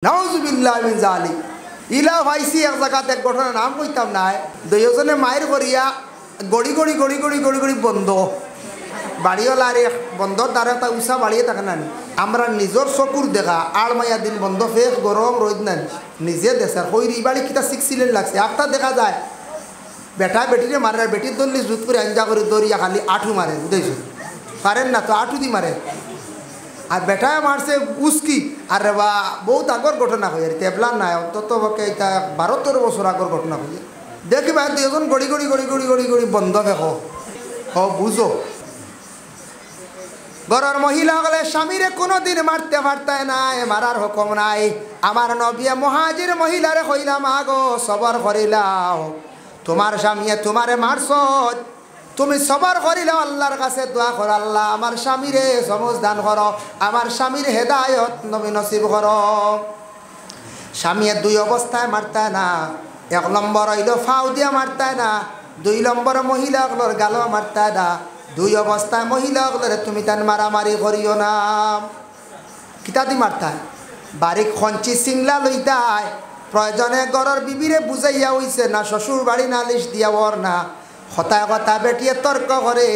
নাউজুবিল্লাহ মিন জালিক ইলা ভাইসি এক জায়গাতে এক ঘটনার নাম কইতাম না দুইজনে মায়ের করিয়া গড়ি গড়ি গড়ি গড়ি গড়ি গড়ি বন্ধ বাড়িওয়ালার বন্ধর দ্বারা তা উষা বাড়িয়ে থাকে না আমরা নিজের চকুর দেখা আড় মাইয়া দিন বন্ধ ফেক গরম রোদ না নিজে দেশের কইরি বাড়ি কিতা সিক্সিলেন লাগছে আপনার দেখা যায় বেটা বেটিরে মারে বেটির দল্লি জুত করে আঞ্জা করে দৌড়িয়া খালি আঠু মারে বুঝেছ পারেন না তো আঠু দি মারে আর বেটায় মারছে উস্কি আর বা বহুত আগর ঘটনা হয়ে আর তেবলা নাই অন্তত পক্ষে এটা 12-13 বছর আগর ঘটনা হয়ে দেখি ভাই দুজন গড়ি গড়ি গড়ি গড়ি গড়ি গড়ি বন্ধ দেখো হ বুঝো ঘরের মহিলা হলে স্বামীরে কোনোদিন মারতে পারতায় নাই মারার হুকুম নাই আমার নবী মুহাজির মহিলারে কইলাম আগো সবর করিলাও তোমার স্বামীয়ে তোমারে মারছ তুমি সবার করিলে আল্লাহর কাছে দোয়া করো আল্লাহ আমার স্বামীরে সমজ দান করো আমার স্বামীর হেদায়ত নবী নসিব করো স্বামীর দুই অবস্থায় মারতায় না এক নম্বর হইল ফাউ দিয়া মারতায় না দুই নম্বর মহিলাগুলোর গালো মারতায় না দুই অবস্থায় মহিলাগুলোর তুমি তান মারামারি করিও না কিতাদি মারতায় বাড়ির খঞ্চি সিংলা লইতায় প্রয়োজনে ঘরের বিবিরে বুঝাইয়া হইছে না শ্বশুর বাড়ি নালিশ দিয়া ওর না হতায় কথা বেটিয়ে তর্ক করে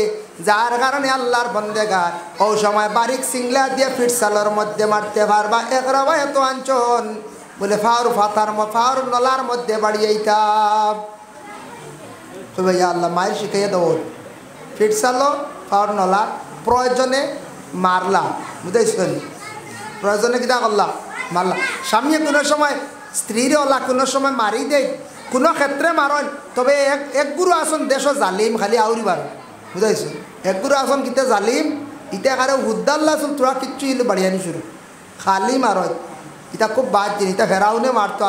যার কারণে আল্লাহর বন্দেগার ও সময় বারিক সিংলা দিয়ে ফিটসালের মধ্যে মারতে পারবা এক রবা এত আঞ্চন বলে ফাউর ফাতার ফাউর নলার মধ্যে বাড়িয়েইতাম তো ভাইয়া আল্লাহ মায়ের শিখাইয়া দেব ফিটসালো ফাউর নলার প্রয়োজনে মারলাম বুঝেছেন প্রয়োজনে কিতা করলাম মারলাম স্বামী কোনো সময় স্ত্রীর ওলা কোনো সময় মারি দেয় কোনো ক্ষেত্রে মারন তবে এক গুরু আসন দেশ জালিম খালি আউরি বার বুঝাইছো এক গুরু আসন কিতে জালিম ইটা কারে হুদ্দাল্লা চল তোরা কিচ্ছু ইলে বাড়িয়ে আনি শুরু খালি মারন ইটা খুব বাদ জিনিস ইটা ফেরাউনে মারতো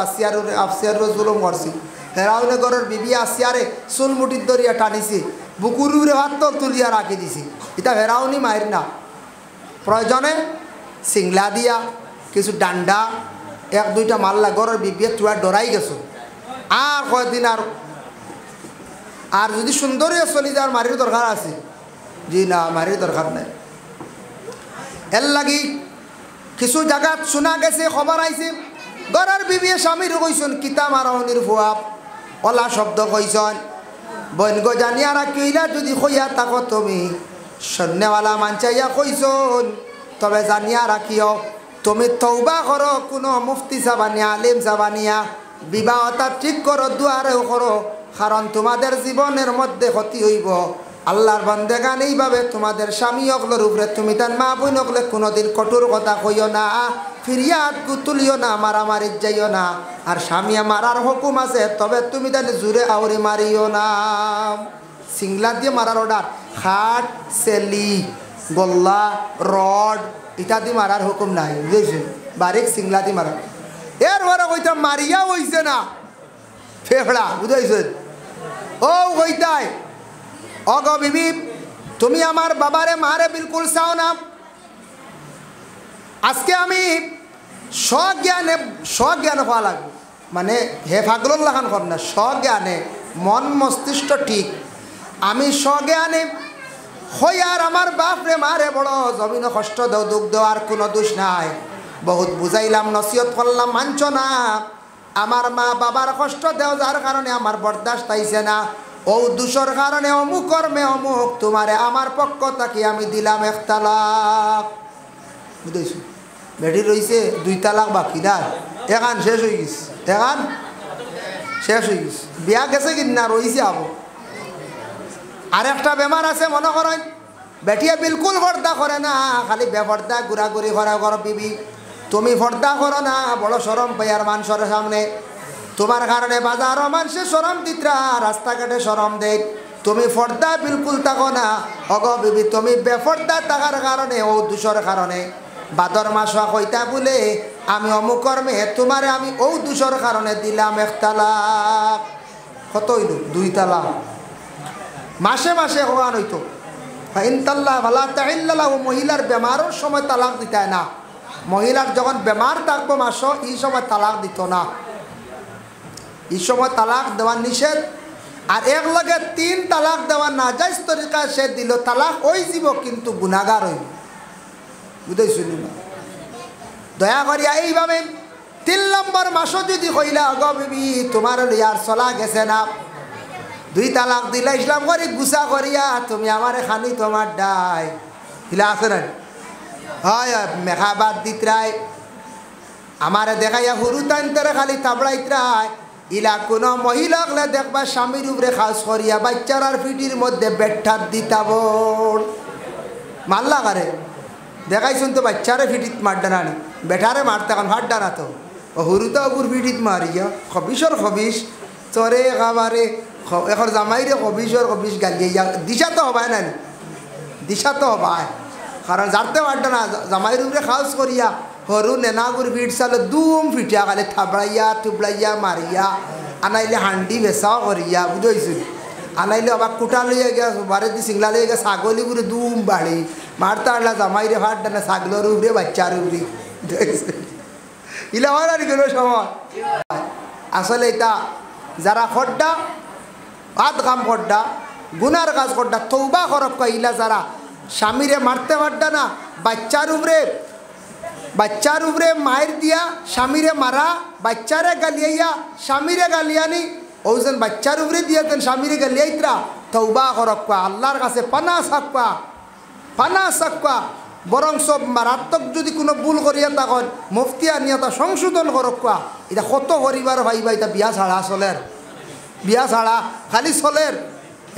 আফসিয়ার জুলুম করছি ফেরাউনে ঘরের বিবি আসিয়ারে চুল মুটির দরিয়া টানিছি বুকুরে হাত তুলিয়া রাখি দিছি ইটা ফেরাউনি মায়ের না প্রয়োজনে সিংলা দিয়া কিছু ডান্ডা এক দুইটা মারলা ঘরের বিবিয়ে তোরা ডরাই গেছো আর কয়দিন আর যদি সুন্দরী চলি যাওয়ার মারির দরকার আছে জি না মারির দরকার নাই এর লাগি কিছু জায়গাত শোনা গেছে খবর আইছে ঘরের বিবিয়ে স্বামীর কইসন কিতা মারণির ফুয়াপ অলা শব্দ কইসন বৈনগ জানিয়া রাখিলা যদি কইয়া তাকো তুমি সন্ন্যাওয়ালা মানচাইয়া কইসন তবে জানিয়া রাখিও তুমি তৌবা করো কোনো মুফতি সাবানিয়া আলিম সাবানিয়া বিবাহটা ঠিক করো দুয়ারেও করো কারণ তোমাদের জীবনের মধ্যে ক্ষতি হইব আল্লাহর বান্দেগান এইভাবে তোমাদের স্বামী অগলোর উপরে তুমি তার মা বোন অগলে কোনোদিন কঠোর কথা কইও না ফিরিয়াদ তুলিও না মারামারি যাইও না আর স্বামী মারার হুকুম আছে তবে তুমি তাহলে জুড়ে আউরে মারিও না সিংলা দিয়ে মারার অর্ডার খাট সেলি গল্লা রড ইত্যাদি মারার হুকুম নাই বুঝেছেন বারিক সিংলা দিয়ে মারা এরপরে কইতা মারিয়া হইছে না ফেফড়া বুঝাইছেন ও কইতাই অগ বিবি তুমি আমার বাবারে মারে বিলকুল চাও না আজকে আমি স্বজ্ঞানে হওয়া লাগবে মানে হে ফাগলুল লাখান কর না স্বজ্ঞানে মন মস্তিষ্ক ঠিক আমি স্বজ্ঞানে হই আর আমার বাপরে মারে বড় জমিন কষ্ট দেও দুঃখ দেও আর কোনো দোষ নাই বহুত বুঝাইলাম নসিহত করলাম মানছ না আমার মা বাবার কষ্ট দেও যার কারণে আমার বরদাস্ত আইছে না ও দুশোর কারণে অমুক কর্মে অমুক তোমারে আমার পক্ষ থাকি আমি দিলাম 1 তালাক বুঝেছি বেটি রয়েছে 2 তালাক বাকি না এখান শেষ হয়ে গেছে এখান শেষ হয়ে গেছে বিয়া গেছে কি না রয়েছে আবো আর একটা বেমার আছে মনে করেন বেটিয়া বিলকুল পর্দা করে না খালি বেপর্দা ঘুরাঘুরি করা করো বিবি তুমি পর্দা করো না বড় শরম পাই আর মানুষের সামনে তোমার কারণে বাজারও মানুষে শরম দিতরা রাস্তাঘাটে শরম দেয় তুমি পর্দা বিলকুল থাকো না অগ বিবি তুমি বেপর্দা থাকার কারণে ও দুশোর কারণে ভাদর মাস কইতা বলে আমি অমুক কর্মে তোমারে আমি ও দুশোর কারণে দিলাম 1 তালাক কত হইল 2 তালাক মাসে মাসে হওয়ান হইতো ইনতাল্লাহ ভালা তাইল্লাহ মহিলার বেমারের সময় তালাক দিতে না মহিলার যখন বেমার থাকবো মাস এই সময় তালাক দিত না এই সময় তালাক দেওয়ার নিষেধ আর এক লগে 3 তালাক দেওয়ার না যাইজ তরিকা সে দিল তালাক ওই জীব কিন্তু গুনাহগার হইব বুঝেছি না দয়া করিয়া এইভাবে নম্বর মাসও যদি কইলা গো বিবি তোমার লিয়ার চলা গেছে না, 2 তালাক দিলা ইসলাম করে গুছা করিয়া তুমি আমারে খানি তোমার ডাই হিলা আছে না? হয় মেঘা বাদ দিতরাই আমারে দেখাইয়া হুরু তান্তরে খালি থাবড়াইতরাই। ইলা কোনো মহিলা হলে দেখবা স্বামীর উপরে খাস করিয়া বাচ্চারার পিঠির মধ্যে বেঠার দিতাব মারলা কারে দেখাইছুন তো বাচ্চারে ফিটিত মারডা না বেঠারে মারতে এখন হাড্ডা না তো হুরু তো অপুর ফিটিত মারিয়া খবিসর খবিস চরে খাবারে এখন জামাইরে খবিসর খবিস গালিয়া দিশা তো হবায় না, দিশা তো হবায় কারণ যারতে মারডা না জামাইর উপরে খাস করিয়া হরু নেনাগুর ফিট চালে দুম ফিটিয়া খালি থাবড়াইয়া টুবড়াইয়া মারিয়া আনাইলে হান্ডি বেচাও করিয়া বুঝেছি আনাইলে আবার কুটা লইয়া গিয়া বারে দি সিংলা লইয়া গিয়া ছাগলি করে দুম বাড়ি মারতে আনলা জামাইরে ফাট ডানে ছাগলের উপরে বাচ্চার উপরে ইলা হয় আর কোনো সময়। আসলে এটা যারা খড্ডা হাত কাম খড্ডা গুনার কাজ খড্ডা তৌবা করক ইলা যারা স্বামীরে মারতে পারডা না বাচ্চার উপরে মায়ের দিয়া স্বামীরে মারা বাচ্চারে গালিয়াইয়া স্বামীরে গালিয়ানি ওজন বাচ্চার উপরে দিয়েছেন স্বামীরে গালিয়াইতরা তৌবা করক্কা আল্লাহর কাছে পানা সাক্কা বরং সব মারাত্মক যদি কোনো ভুল করিয়া তখন মুফতি আনিয়া তা সংশোধন করক্কা। এটা কত পরিবার ভাইবা এটা বিয়া ছাড়া চলের বিয়া ছাড়া খালি চলের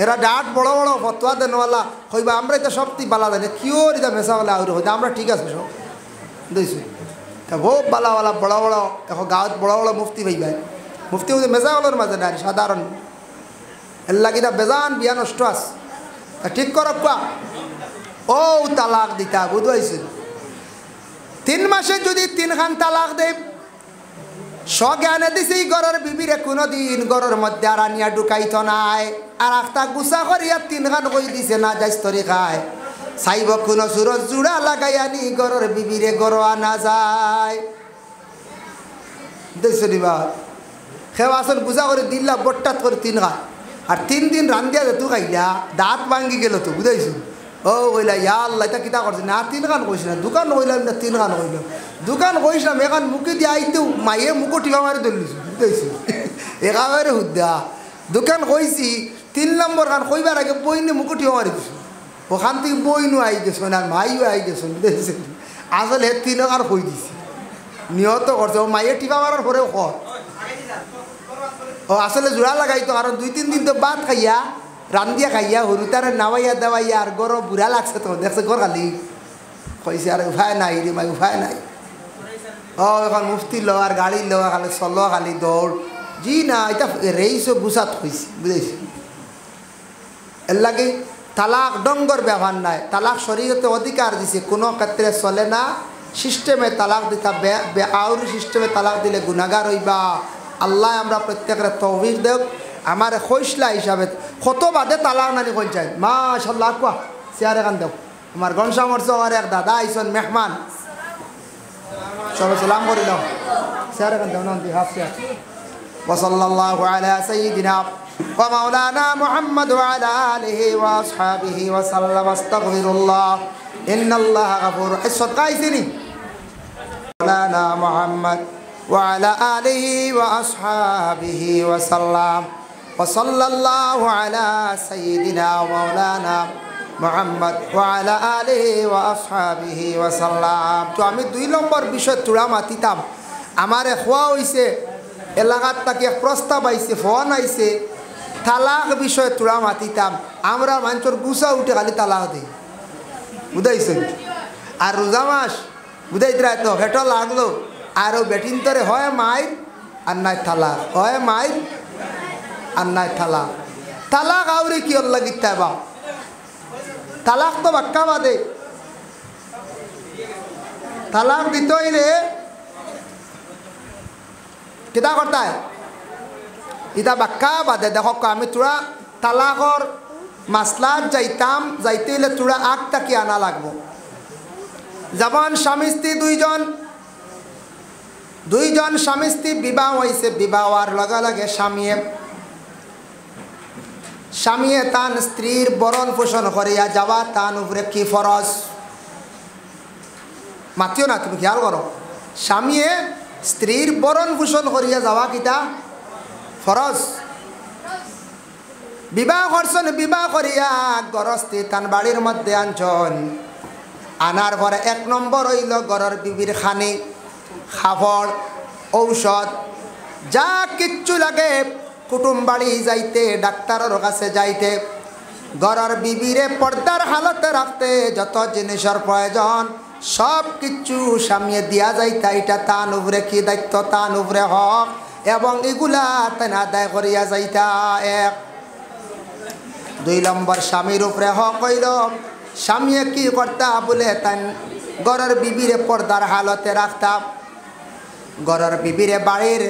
এরা ডাট বড় বড় ফতোয়া দেনওয়ালা হইবা আমরা এটা সবটি বালা জানি কিও এটা মেশাওয়ালা আউরে হইতে আমরা ঠিক আছে সব দিয়েছি খুব বালাওয়ালা বড় বড় এখন গাঁৱত বড় বড় মুফতি ভাইবাই মুফতি হচ্ছে মেজাওয়ালার মাঝে নাই সাধারণ এর লাগিটা বেজান বিয়া নষ্ট আছে ঠিক করক কোয়া ও তালাক দিতা বুঝাইছিল 3 মাসে যদি 3 খান তালাক দে সজ্ঞানে দিছি ঘরের বিবিরে কোনোদিন ঘরের মধ্যে আর আনিয়া ঢুকাইত নাই আর একটা গুছা করিয়া 3 খান কই দিছে না যাইস তরি খায় চাইব কোনো সুরজ জোড়া লাগাই আনি ঘরের বিবিরে গড় আনা যায় দেখছো নিবা খেয়ে আসল গুছা করে দিল্লা বট্টাত করে 3 খান আর 3 দিন রান্ধিয়া যেতু খাইলা দাঁত ভাঙ্গি গেল তো বুঝাইছো ও কইলা ইয়া আল্লাহ এটা কিতা করছে না 3 খান কইস না দোকান কইলাম না 3 খান কইলাম দোকান কইসলাম এখন মুখে দিয়ে আইতেও মাইয়ে মুখো টিপা মারি ধরলিছো বুঝাইছো একেবারে হুদ্দা দোকান কইছি 3 নম্বর খান কইবার আগে বইনে মুখো টিপা মারি দিছো ওখান থেকে বইনও আই গেছেন আর মাইও আই গেছেন বুঝেছেন আসলে 3 খান কই দিছি নিহত করছে ও মাইয়ে টিপা মারার পরেও কর ও আসলে জোড়া লাগাইতো কারণ 2-3 দিন তো ভাত খাইয়া রান্ধিয়া খাইয়া হরুতারে নামাইয়া দেওয়াইয়া আর গরম বুড়া লাগছে তো দেখছে গর খালি কইছে আর উপায় নাই রে মাই উপায় নাই ও এখন মুফতি লো আর গাড়ি লো খালি চলো খালি দৌড় জি না এটা রেইসও গুছাত হয়েছে বুঝেছি এর লাগে তালাক ডঙ্গর ব্যবহার নাই তালাক শরীয়তে অধিকার দিছে কোনো ক্ষেত্রে চলে না সিস্টেমে তালাক দিতা আউরি সিস্টেমে তালাক দিলে গুনাহগার হইবা আল্লাহ আমরা প্রত্যেকের তৌফিক দেব আমার খৈসলা হিসাবে কত বাদে তালাক নানি কোন চাই মাশাআল্লাহ কোয়া চেয়ারে কান দেব আমার গনসামর চর এক দাদা আইসন মেহমান সবাই সালাম করি দাও চেয়ারে কান দেব না হাফ চেয়ার ওয়াসাল্লাল্লাহু আলা সাইয়্যিদিনা ওয়া মাওলানা মুহাম্মদ ওয়া আলা আলিহি ওয়া আসহাবিহি ওয়া সাল্লাম আস্তাগফিরুল্লাহ ইন্নাল্লাহা গাফুর সদকাইছিনি মাওলানা মুহাম্মদ وعلى آله وأصحابه وسلم وصلى الله على سيدنا مولانا محمد وعلى آله وأصحابه وسلم তো আমি 2 নম্বর বিষয় তুড়া মাতিতাম আমারে খোয়া হইছে এলাকাত থেকে প্রস্তাব আইছে ফোন আইছে তালাক বিষয় তুড়া মাতিতাম আমরা মানুষের গুছা উঠে খালি তালাক দিই বুঝাইছেন আর রোজা মাস বুঝাইতরাই তো হেঁটো লাগলো আরও বেটিন তরে হয় মায়ের আর নাই তালাক হয় মায়ের আর নাই তালাক তালাক আউরে কি ওর লাগিতে বা তালাক তো বাক্কা বাদে তালাক দিতে হইলে কিতা করতে ইটা বাক্কা বাদে দেখো আমি তোরা তালাকর মাসলাত যাইতে হইলে তোরা আগটা কি আনা লাগবো যেমন স্বামী স্ত্রী দুইজন স্বামী স্ত্রী বিবাহ হয়েছে বিবাহ হওয়ার লগে লগে স্বামীয়ে তান স্ত্রীর বরণ পোষণ করিয়া যাওয়া তান উপরে কি ফরজ মাতিও না তুমি খেয়াল করো স্বামীয়ে স্ত্রীর বরণ পোষণ করিয়া যাওয়া কিতা ফরজ। বিবাহ করছেন, বিবাহ করিয়া গরস্তি তান বাড়ির মধ্যে আনছন, আনার পরে 1 নম্বর হইল ঘরের বিবির খানি খাফড় ঔষধ যা কিচ্ছু লাগে, কুটুম বাড়ি যাইতে ডাক্তারের কাছে যাইতে ঘরের বিবিরে পর্দার হালতে রাখতে যত জিনিসের প্রয়োজন সব কিচ্ছু সামিয়ে দিয়া যাইতা। এটা তান উপরে কি দায়িত্ব, তান উপরে হক, এবং এগুলা তাই আদায় করিয়া যাইতা। 1 2 নম্বর স্বামীর উপরে হক হইল স্বামীয়ে কি করতা বলে তাই ঘরের বিবিরে পর্দার হালতে রাখতাম, ঘরের বিবিরে বাড়ির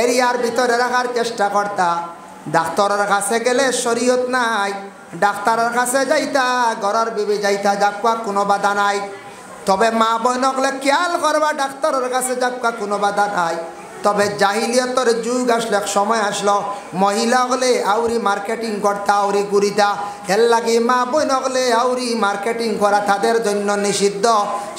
এরিয়ার ভিতরে রাখার চেষ্টা করতা। ডাক্তারের কাছে গেলে শরীয়ত নাই, ডাক্তারের কাছে যাইতা, ঘরের বিবি যাইতা, যাকুয়া কোনো বাধা নাই। তবে মা বোন হলে খেয়াল করবা, ডাক্তারের কাছে যাকুয়া কোনো বাধা নাই। তবে জাহিলিয়তর যুগ আসলে, সময় আসলো, মহিলা হলে আউরি মার্কেটিং করতা, আউরি গুড়িতা, এর লাগে মা বোন হলে আউরি মার্কেটিং করা তাদের জন্য নিষিদ্ধ।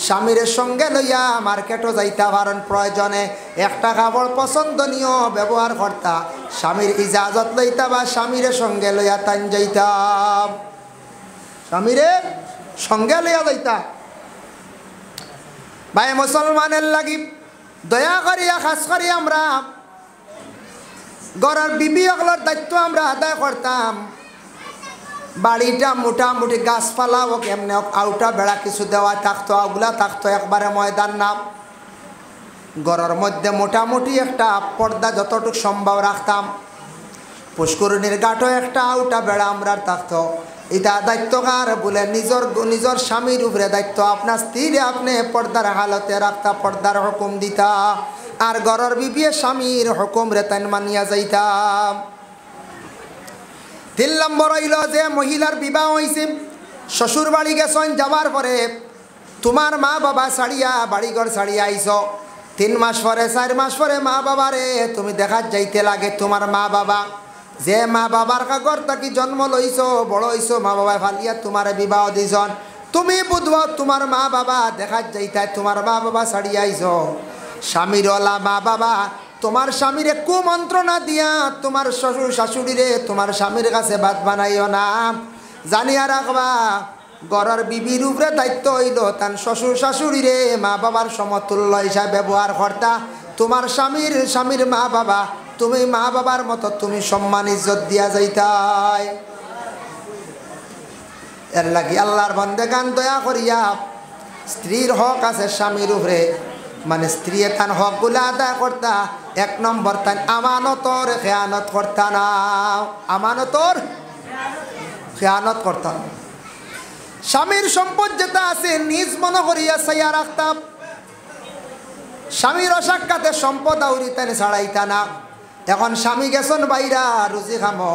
স্বামীর সঙ্গে লইয়া মার্কেটও যাইতা পারেন, প্রয়োজনে একটা কাপড় পছন্দনীয় ব্যবহার করতা, স্বামীর ইজাজত লইতা বা স্বামীর সঙ্গে লইয়া তান যাইতাম, স্বামীরে সঙ্গে লইয়া যাইতা। ভাই মুসলমানের লাগি দয়া করিয়া খাস করি আমরা ঘরের বিবি অগলার দায়িত্ব আমরা আদায় করতাম। বাড়িটা মোটামুটি গাছপালা হোক এমনি হোক, আউটা বেড়া কিছু দেওয়া থাকতো, ওগুলা থাকতো একবারে ময়দান না। ঘরের মধ্যে মোটামুটি একটা পর্দা যতটুকু সম্ভব রাখতাম। পুষ্করিণীর ঘাটও একটা আউটা বেড়া আমরা থাকতো। এটা দায়িত্ব কার বলে নিজের স্বামীর উপরে দায়িত্ব। আপনার স্ত্রীরে আপনি পর্দার হালতে রাখতা, পর্দার হুকুম দিতা, আর ঘরের বিবিয়ে স্বামীর হুকুম রেতান মানিয়া যাইতাম। 3 নম্বর হইল যে মহিলার বিবাহ হয়েছে, শ্বশুর বাড়ি গেছেন, যাওয়ার পরে তোমার মা বাবা ছাড়িয়া বাড়িঘর ছাড়িয়া আইস, 3 মাস পরে 4 মাস পরে মা বাবারে তুমি দেখাত যাইতে লাগে। তোমার মা বাবা যে মা বাবার কাগর তাকি জন্ম লইছ, বড় হইছ, মা বাবা ফালিয়া তোমার বিবাহ দিছন, তুমি বুধব তোমার মা বাবা দেখাত যাইতায়, তোমার মা বাবা ছাড়িয়া আইস। স্বামীরওয়ালা মা বাবা তোমার স্বামীরে কুমন্ত্রণা দিয়া তোমার শ্বশুর শাশুড়িরে তোমার স্বামীর কাছে ভাত বানাইও না। জানিয়া রাখবা ঘরের বিবির উপরে দায়িত্ব হইল তার শ্বশুর শাশুড়িরে মা বাবার সমতুল্য হিসাবে ব্যবহার করতা। তোমার স্বামীর মা বাবা তুমি মা বাবার মতো তুমি সম্মান ইজ্জত দিয়া যাইতাই। এর লাগি আল্লাহর বান্দাগান দয়া করিয়া স্ত্রীর হক আছে স্বামীর উপরে, মানে স্ত্রী তার হকগুলো আদায় করতা। 1 নম্বর তাই আমানতর খেয়ানত করতা না, আমানতর খেয়ানত করতা না। স্বামীর সম্পদ যেটা আছে নিজ মনে করিয়া চাইয়া রাখতাম। স্বামীর অসাক্ষাতে সম্পদ আউরি তাই ছাড়াইতা না। এখন স্বামী গেছন বাইরা রুজি খামো,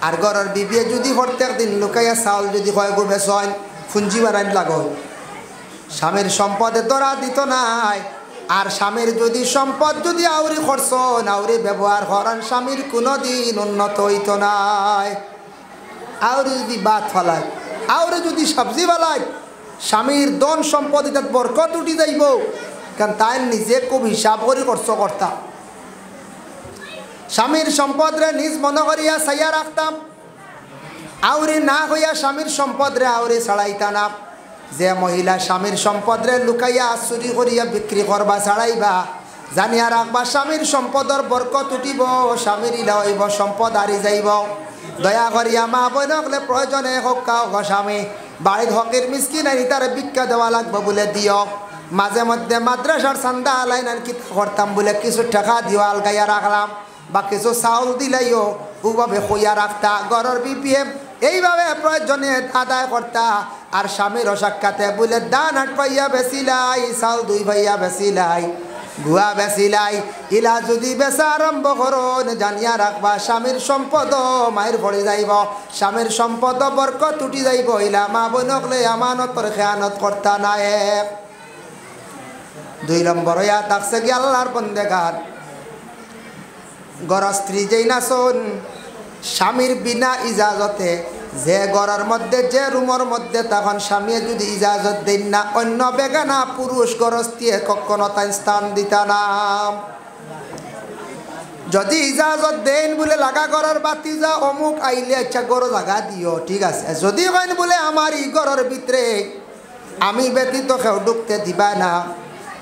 আর ঘরের বিবিয়ে যদি প্রত্যেক দিন লুকাইয়া চাউল যদি হয় গো বেসন ফুঞ্জি বানাই লাগো, স্বামীর সম্পদে ধরা দিত নাই। আর স্বামীর যদি সম্পদ যদি আউরি খরচ আউরি ব্যবহার করেন, স্বামীর কোনো দিন উন্নত হইত নাই। আউরি যদি ভাত ফালায়, আউরি যদি সবজি ফালায়, স্বামীর ধন সম্পদ এটা বরকত উঠি যাইব, কারণ তাই নিজে খুব হিসাব করে খরচ করতাম। স্বামীর সম্পদরে নিজ মনে করিয়া চাইয়া রাখতাম, আউরি না হইয়া স্বামীর সম্পদরে আউরি ছাড়াইতা না। যে মহিলা স্বামীর সম্পদরে লুকাইয়া চুরি করিয়া বিক্রি করবা ছাড়াইবা, জানিয়া রাখবা স্বামীর সম্পদর বরকত উঠিব, স্বামীর ইলা হইব, সম্পদ হারি যাইব। দয়া করিয়া মা বোনকলে প্রয়োজনে হকা স্বামী বাড়ির হকের মিসকিন আনি তার ভিক্ষা দেওয়া লাগবে বলে দিও। মাঝে মধ্যে মাদ্রাসার চান্দা আলাই না কি করতাম বলে কিছু টাকা দিও আলগাইয়া রাখলাম, বা কিছু চাউল দিলাইও ওভাবে কইয়া রাখতা। ঘরের বিপিএম এইভাবে প্রয়োজনে আদায় করতা। আর স্বামীর অসাক্ষাতে বলে দান 8 পাইয়া বেচিলাই, চাউল 2 পাইয়া বেচিলাই, গুয়া বেচিলাই, ইলা যদি বেচা আরম্ভ করুন জানিয়া রাখবা স্বামীর সম্পদ মায়ের পড়ে যাইব, স্বামীর সম্পদ বরকত উঠি যাইব। ইলা মা বোনকলে আমানতর খেয়ানত করতা না। 1 2 নম্বর হইয়া থাকছে কি আল্লাহর বন্দেগার ঘর স্ত্রী যেই নাচন স্বামীর বিনা ইজাজতে যে ঘরের মধ্যে যে রুমের মধ্যে তখন স্বামী যদি ইজাজত দেন না অন্য বেগানা পুরুষ গরস্তিয়ে কখনো তাই স্থান দিতা না। যদি ইজাজত দেন বলে লাগা ঘরের বাতি যা অমুক আইলে আচ্ছা গরো জাগা দিও ঠিক আছে, যদি কেন বলে আমার ই ঘরের ভিতরে আমি ব্যতীত কেউ ঢুকতে দিবা না,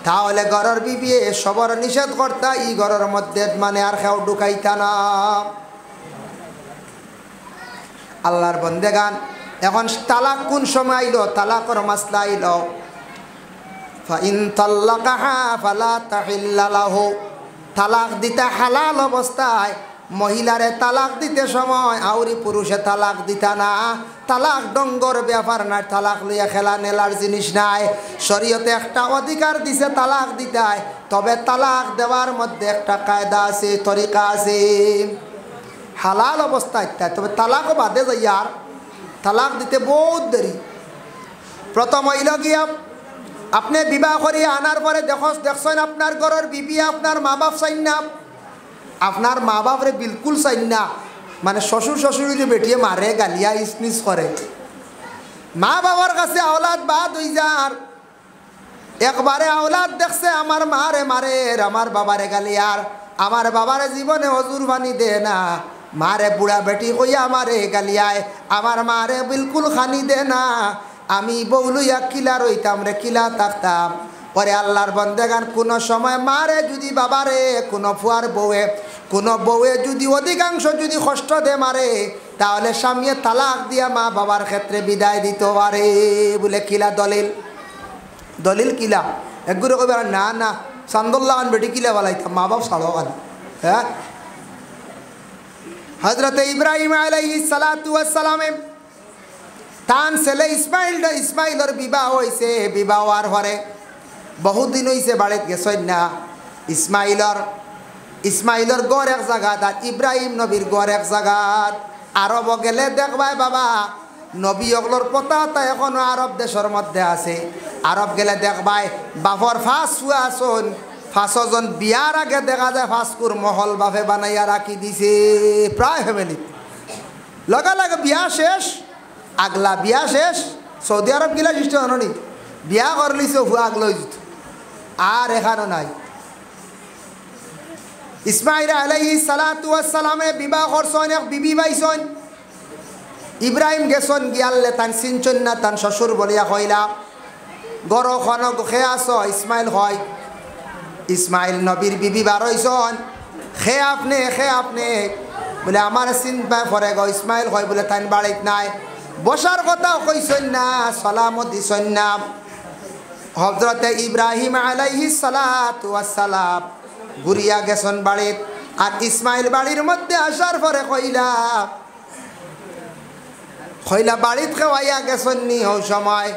তাহলে ঘরের বিবি সবর নিষেধ করতা ই ঘরের মধ্যে মানে আর কেউ ঢুকাইতা না। আল্লাহর বন্দেগান এখন তালাক কোন সময় আইলো? তালাকর মাসলা আইলো ফাইন তাল্লাকাহা ফালা তাহিল্লা লাহু। তালাক দিতে হালাল অবস্থায় মহিলারে তালাক দিতে সময় আউরি পুরুষে তালাক দিতা না। তালাক ডঙ্গর ব্যাপার নাই, তালাক লইয়া খেলা নেলার জিনিস নাই। শরীয়তে একটা অধিকার দিছে তালাক দিতায়, তবে তালাক দেওয়ার মধ্যে একটা কায়দা আছে, তরিকা আছে। হালাল অবস্থায় তাই, তবে তালাকও বাদে যাইয়ার তালাক দিতে বহুত দেরি। প্রথম হইল গিয়া আপনি বিবাহ করিয়া আনার পরে দেখছেন আপনার ঘরের বিবি আপনার মা বাপ চাইন না, আপনার মা বাপরে বিলকুল চাইন না, মানে শ্বশুর শ্বশুরি বেটিয়ে মারে গালিয়া ইসনিস করে। মা বাবার কাছে আওলাদ বাদ হই যার, একবারে আওলাদ দেখছে আমার মারে মারে আমার বাবারে গালিয়ার, আমার বাবারে জীবনে হজুর বানি দে না, মারে বুড়া বেটি কইয়া আমারে গালিয়ায়, আমার মারে বিলকুল খানি দে না, আমি বউলুইয়া কিলা রইতাম রে কিলা থাকতাম। পরে আল্লাহর বন্দেগান কোনো সময় মারে যদি বাবারে কোনো ফুয়ার বউয়ে যদি অধিকাংশ যদি কষ্ট দে মারে, তাহলে স্বামীয়ে তালাক দিয়া মা বাবার ক্ষেত্রে বিদায় দিতে পারে। বলে কিলা দলিল কিলা একগুলো কবে না না চান্দুল্লাহান বেটি কিলা বলাইতাম মা বাপ ছাড়ো গান। হ্যাঁ, হজরতে ইব্রাহিম আলাইহিস সালাতু ওয়াস সালামে তান ছেলে ইসমাইলের বিবাহ হয়েছে। বিবাহ হওয়ার পরে বহুদিন হয়েছে বাড়িতে গেছেন না। ইসমাইলের গড় এক জায়গাত আর ইব্রাহিম নবীর গড় এক জায়গাত। আরব গেলে দেখবাই বাবা নবী অগলোর পতাকা এখনো আরব দেশের মধ্যে আছে। আরব গেলে দেখবাই বাপর ফাঁস শুয়া আসন, ফাঁসজন বিয়ার আগে দেখা যায় ফাঁসকুর মহল বাপে বানাইয়া রাখি দিছে প্রায় ফ্যামিলি। লগে বিয়া শেষ, আগলা বিয়া শেষ। সৌদি আরব গিলা সৃষ্টি হনি বিয়া করলিছে হুয়া আগলই যেত আর এখানো নাই। ইসমাইল আলাইহিস সালাতু ওয়াস সালামে বিবাহ করছেন, এক বিবি পাইছেন। ইব্রাহিম গেছেন গিয়ালে তান চিনছেন না, তান শ্বশুর বলিয়া কইলা গড় খন খে আস। ইসমাইল হয়, ইসমাইল নবীর বিবি বার হইছেন, খে আপনি বলে আমার চিন্তা করে গো। ইসমাইল হয় বলে তাই বাড়িত নাই, বসার কথাও কইছেন না, সালামও দিছেন না। হযরতে ইব্রাহিম আলাইহিস সালাতু ওয়াস সালাম ঘুরিয়া গেছেন বাড়িত। আর ইসমাইল বাড়ির মধ্যে আসার পরে কইলা বাড়িত খাওয়াইয়া গেছেন নি। ওই সময়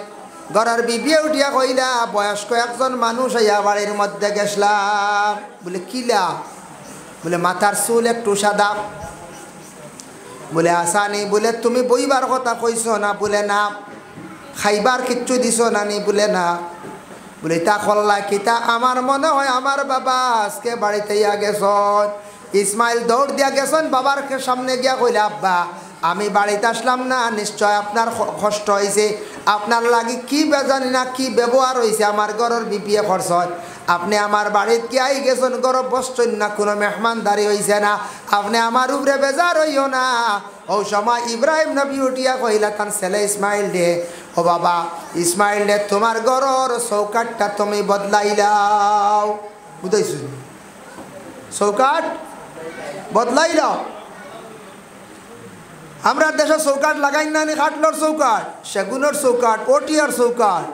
ঘরের বিবিয়ে উঠিয়া কইলা বয়স্ক একজন মানুষ আইয়া বাড়ির মধ্যে গেছলাম। বলে কিলা? বলে মাথার চুল একটু সাদা। বলে আসানি? বলে তুমি বইবার কথা কইছ না? বলে না। খাইবার কিচ্ছু দিছ না নি? বলে না। বলে তা খল্লা কিতা? আমার মনে হয় আমার বাবা আজকে বাড়িতে ইয়া গেছন। ইসমাইল দৌড় দিয়া গেছেন বাবার সামনে গিয়া কইলে আব্বা আমি বাড়িতে আসলাম না, নিশ্চয় আপনার কষ্ট হয়েছে, আপনার লাগি কি বেজানি না কি ব্যবহার হয়েছে আমার ঘরের বিপিএ খরচ হয়। আপনি আমার বাড়িতে কি আই গেছেন, গরব বসছেন না, কোনো মেহমানদারি হয়েছে না, আপনি আমার উপরে বেজার হইও না। ও সময় ইব্রাহিম নবী উঠিয়া কইলা তার ছেলে ইসমাইল দে, ও বাবা ইসমাইল দে তোমার ঘরের চৌকাটটা তুমি বদলাইলাও। বুঝাইছ? চৌকাট বদলাইলাও। আমরা দেশে চৌকাট লাগাই না নি? কাঠলোর চৌকাট, সেগুনের চৌকাট, ওটিয়ার চৌকাট।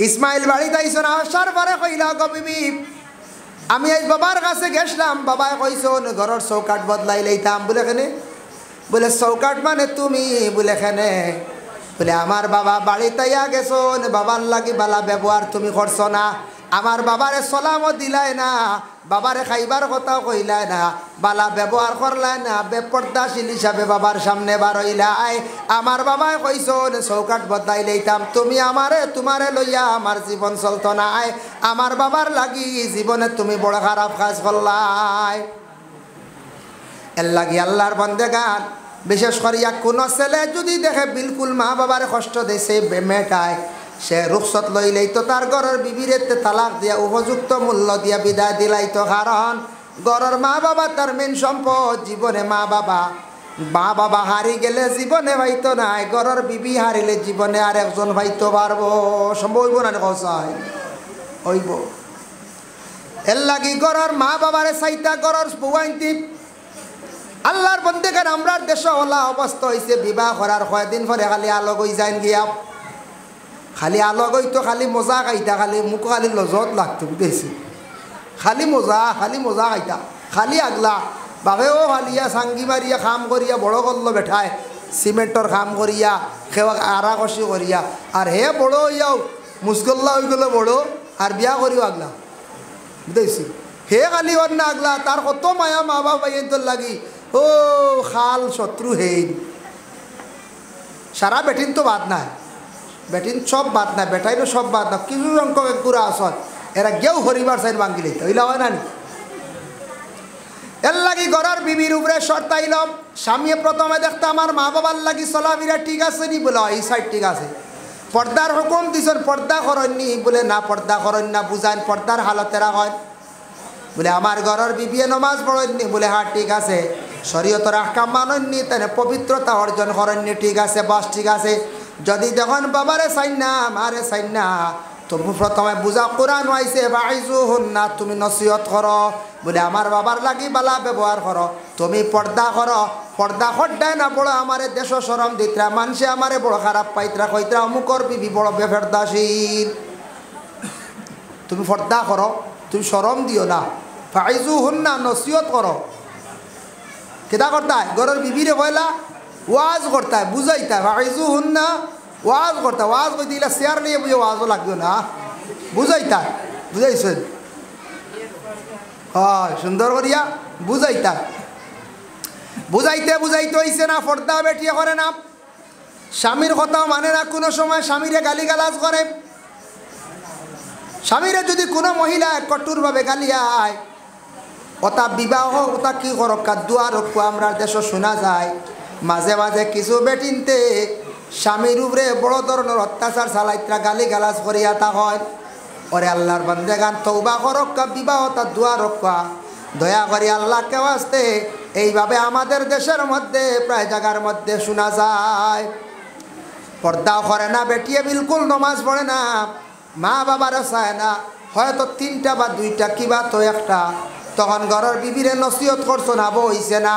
ইসমাইল বাড়িতে আইসন, আসার পরে কইলা গো বিবি আমি আজ বাবার কাছে গেছিলাম, বাবাই কইসন ঘরের চৌকাট বদলাই লইতাম। বলে কেনে? বলে চৌকাট মানে তুমি। বলে কেনে? বলে আমার বাবা বাড়িতে আইয়া গেছন, বাবার লাগি বালা ব্যবহার তুমি করছো না, আমার বাবারে সালামও দিলাই না, বাবারে খাইবার কথাও কইলাই না, বালা ব্যবহার করলাই না, বেপর্দাশীল হিসাবে বাবার সামনে বার হইলাই। আমার বাবাই কইছন চৌকাট বদলাই লইতাম, তুমি আমারে তোমারে লইয়া আমার জীবন চলত নাই, আমার বাবার লাগি জীবনে তুমি বড় খারাপ কাজ করলাই। এর লাগি আল্লাহর বন্দেগান বিশেষ করিয়া কোনো ছেলে যদি দেখে বিলকুল মা বাবার কষ্ট দিয়েছে মেয়েটায়, সে রুখসত লইলেই তো তার ঘরের বিবিরে তালাক দিয়া উপযুক্ত মূল্য দিয়া বিদায় দিলাই তো। কারণ ঘরের মা বাবা তার মেন সম্পদ। জীবনে মা বাবা হারি গেলে জীবনে ভাইতো নাই, ঘরের বিবি হারিলে জীবনে আর একজন ভাইতো পারবো। সম্ভব হইব না? কসাই হইব। এর লাগি ঘরের মা বাবারে চাইতা ঘরের বউয়াইতি। আল্লাহর বন্দেগান আমরার দেশ ওলা অবস্থা হয়েছে, বিবাহ করার কয়েকদিন পরে খালি আলগ হয়ে যাইন গিয়া, খালি আলগ হইতো, খালি মজা খাইতা, খালি মুখ খালি লজত লাগতো, বুঝেছি? খালি মজা খাইতা, খালি আগলা বাবেও খালিয়া সাঙ্গি মারিয়া খাম করিয়া বড় করলো বেঠায়, সিমেন্টর খাম করিয়া খেওয়া আড়া কষি করিয়া, আর হে বড় হইয়াও মুসগল্লা হয়ে গেল বড়, আর বিয়া করিও আগলা, বুঝেছি? হে খালি ওর না আগলা, তার কত মায়া মা বাবা তোর লাগি। ও খাল শত্রু হেন সারা বেটিন তো বাদ নাই, বেটিন সব বাদ নাই, বেটাইনও সব বাদ না, কিছু সংখ্যক গুড়া আসন এরা গেও হরিবার সাইড ভাঙ্গি লইতে হইলা হয় না? এর লাগি ঘরের বিবির উপরে শর্তাইল। স্বামী প্রথমে দেখতে আমার মা বাবার লাগি চলাফিরা ঠিক আছে নি, বলে এই সাইড ঠিক আছে। পর্দার হুকুম দিছেন, পর্দা করেননি, বলে না পর্দা করেন না, বুঝাইন পর্দার হালতেরা হয়। বলে আমার ঘরের বিবিয়ে নমাজ পড়েননি, বলে হ্যাঁ ঠিক আছে। শরীয়তের আহকাম মানেননি, তাহলে পবিত্রতা অর্জন করেননি, ঠিক আছে, বাস ঠিক আছে। যদি দেখুন বাবারে চাই না মারে চাই না, তুমি প্রথমে বুঝা কোরআন আইছে বাইজু হন না, তুমি নসিহত করো, বলে আমার বাবার লাগি বালা ব্যবহার করো, তুমি পর্দা করো। পর্দা হড্ডায় না বড় আমারে দেশ সরম দিতরা, মানুষে আমারে বড় খারাপ পাইতরা, কইতরা অমুকর বিবি বড় বেফেরদাসীন। তুমি পর্দা করো, তুমি সরম দিও না, ফাইজু হন না, নসিহত করো। কেটা করতায় ঘরের বিবিরে বইলা ওয়াজ করতায়, বুঝাইতায়, ফাইজু হন না, ওয়াজ করতায়। ওয়াজ কই দিলা চেয়ার নিয়ে বুঝে ওয়াজও লাগবে না, বুঝাইতায়, বুঝাইছেন? হয় সুন্দর করিয়া বুঝাইতায়। বুঝাইতে হইছে না, পর্দা বেটিয়ে করে না, স্বামীর কথাও মানে না, কোনো সময় স্বামীরে গালিগালাজ করে। স্বামীরে যদি কোনো মহিলা কঠোরভাবে গালিয়ায়, ওটা বিবাহ ওটা কি করক্কা দুয়ার রক্ষা আমরা দেশ শোনা যায়। মাঝে মাঝে কিছু বেটিনতে স্বামীর উপরে বড় ধরনের অত্যাচার চালাইত্রা গালি গালাজ করিয়া তা হয়। ওরে আল্লাহর বান্দেগান তওবা করক্কা, বিবাহ তা দুয়ার রক্ষা, দয়া করি আল্লাহকে আসতে। এইভাবে আমাদের দেশের মধ্যে প্রায় জায়গার মধ্যে শোনা যায়। পর্দাও করে না, বেটিয়ে বিলকুল নমাজ পড়ে না, মা বাবারও চায় না, হয়তো 3টা বা 2টা কিবা তো একটা। তখন ঘরের বিবিরে নসিহত করছো না, বইছে না।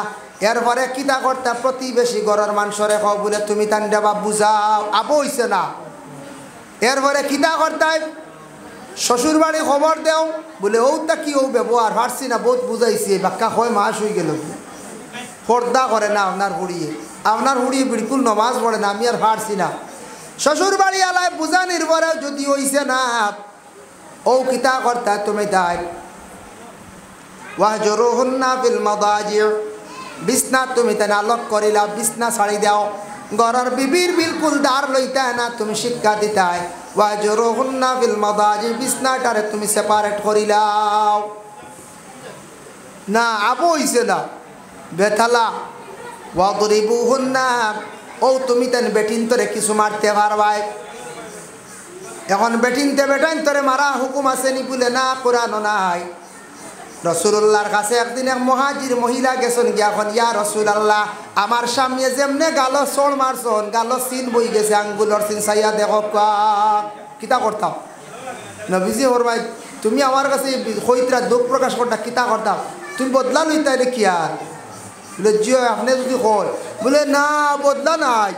এরপরে কিতা করতে প্রতিবেশী ঘরের মানুষরে খাও, বলে তুমি তান্ডা বা বুঝাও, আবো হইছে না। এরপরে কিতা করতে শ্বশুর বাড়ি খবর দেও, বলে ওটা কি ও ব্যবহার পারছি না, বহুত বুঝাইছি, বাক্কা হয় মাস হয়ে গেল। পর্দা করে না আপনার হুড়িয়ে বিলকুল নমাজ পড়ে না, আমি আর পারছি না। শ্বশুর বাড়ি আলায় বুঝা নির্ভরে যদি হইছে না, ও কিতা করতে তুমি তাই ওয়াহজুরুহুন্না ফিল মাদাজি, বিছনা তুমি তাই আলোক করিলা, বিছনা ছাড়ি দাও। ঘরের বিবির বিলকুল দাঁড় লইতে না, তুমি শিক্ষা দিতাই। ওয়াহজুরুহুন্না ফিল মাদাজি, বিছনাটারে তুমি সেপারেট করিলাও না, আবো হইছে না বেথালা। ওয়াদরিবুহুন্না, ও তুমি তেন বেটিন তোরে কিছু মারতে পারবাই। এখন বেটিনতে বেটাইন তোরে মারা হুকুম আছে নি, বলে না, কোরআনও নাই। রসুল্লাহর কাছে একদিন এক মুহাজির মহিলা গেছেন গিয়া, এখন ইয়া রসুলাল্লাহ, আমার সামনে যেমনে গালো চোর মারছন, গালো চিন বই গেছে, আঙ্গুলর চিন চাইয়া দেখো, কিতা করতাম? নবীজি ওর ভাই, তুমি আমার কাছে কইতরা দুঃখ প্রকাশ করতা, কিতা করতাম? তুমি বদলা লইতা রে কি? আর বলে জিও আপনি যদি কয়, বলে না বদলা নাই,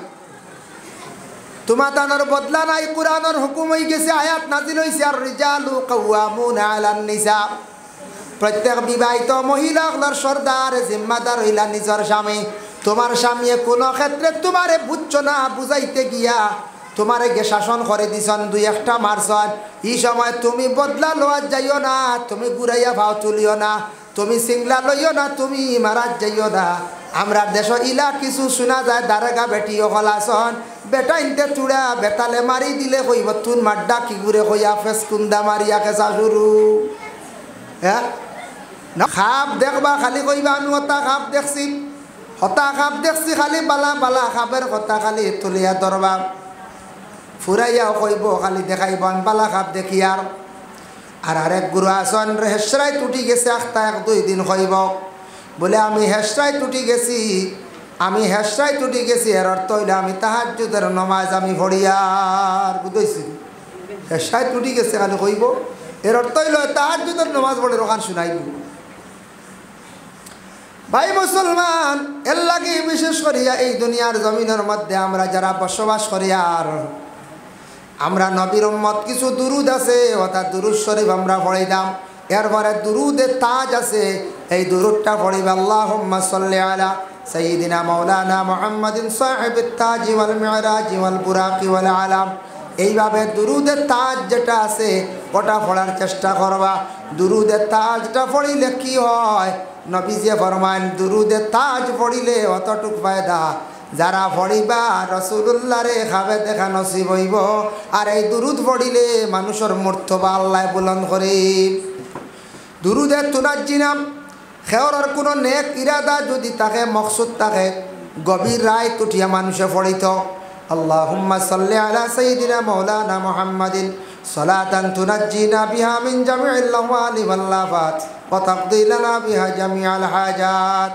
তোমার তানোর বদলা নাই। কোরআনের হুকুম হয়ে গেছে, আয়াত নাজিল হইছে, আর রিজালু কাওয়ামুনা আলান নিসা, প্রত্যেক বিবাহিত মহিলাগুলোর সর্দার জিম্মাদার হইলা নিজের স্বামী। তোমার স্বামী কোনো ক্ষেত্রে তোমারে বুঝছো না, বুঝাইতে গিয়া তোমারে গে শাসন করে দিছন, 2-1টা মারছন, এই সময় তুমি বদলা লওয়া যাইও না, তুমি ঘুরাইয়া ভাও তুলিও না, তুমি সিংলা লইও না, তুমি মারাজ যাইও না। আমরা দেশ ইলা কিছু শোনা যায়, দারেগা বেটি হলাসন, বেটা ইনতে চূড়া বেতালে মারি দিলে কইব তুন মাড্ডা কি ঘুরে কইয়া ফেস কুন্দা মারিয়া কেসা শুরু। হ্যাঁ না, খাপ দেখবা খালি কইবা আমি ওটা খাপ দেখছি, হতা খাপ দেখছি খালি বালা বালা খাপের কথা খালি তুলিয়া ধরবা ফুরাইয়াও কইব খালি দেখাইব আমি বালা খাপ দেখি আর আরেক গুরু আসন হেসরাই টুটি গেছে আখতা 1-2 দিন কইব বলে আমি হেসরাই টুটি গেছি এর অর্থ হইলে আমি তাহাজ্জুদের নামাজ আমি পড়িয়ার বুঝাইছি হেসরাই টুটি গেছে খালি কইব এর অর্থ হইল তাহাজ্জুদের নামাজ পড়ে ওখান শুনাইব ভাই মুসলমান এর লাগে বিশেষ করিয়া এই দুনিয়ার জমিনের মধ্যে আমরা যারা বসবাস করি আর আমরা নবীর উম্মত কিছু দুরুদ আছে অর্থাৎ দুরুদ শরীফ আমরা পড়াইলাম এরপরে দুরুদের তাজ আছে এই দুরুদটা পড়িব আল্লাহুম্মা সাল্লি আলা সাইয়্যিদিনা মাওলানা মুহাম্মাদিন সাহিবিত তাজ ওয়াল মিরাজ ওয়াল বুরাকি ওয়াল আলাম এইভাবে দুরুদের তাজ যেটা আছে ওটা পড়ার চেষ্টা করবা দুরুদের তাজটা পড়িলে কি হয় নবীজি ফরমান দুরুদের তাজ পড়িলে অতটুক ফায়দা যারা পড়িবা রাসূলুল্লাহ রে খাবে দেখা নসিব হইব আর এই দুরুদ পড়িলে মানুষের মর্তবা আল্লাহ বুলন্দ করে দুরুদের তুনাজ্জিনাম খেওয়ার কোনো নেক ইরাদা যদি তাকে মকসুদ থাকে গভীর রায় তুটিয়া মানুষে পড়িত আল্লাহুম্মা সাল্লি আলা সাইয়্যিদিনা মাওলানা মুহাম্মাদিন সালাতান তুনাজ্জিনা বিহা মিন জামিইল লাওয়ালি ওয়াল আফাত ওয়া তাকদি লানা বিহা জামিআল হাজাত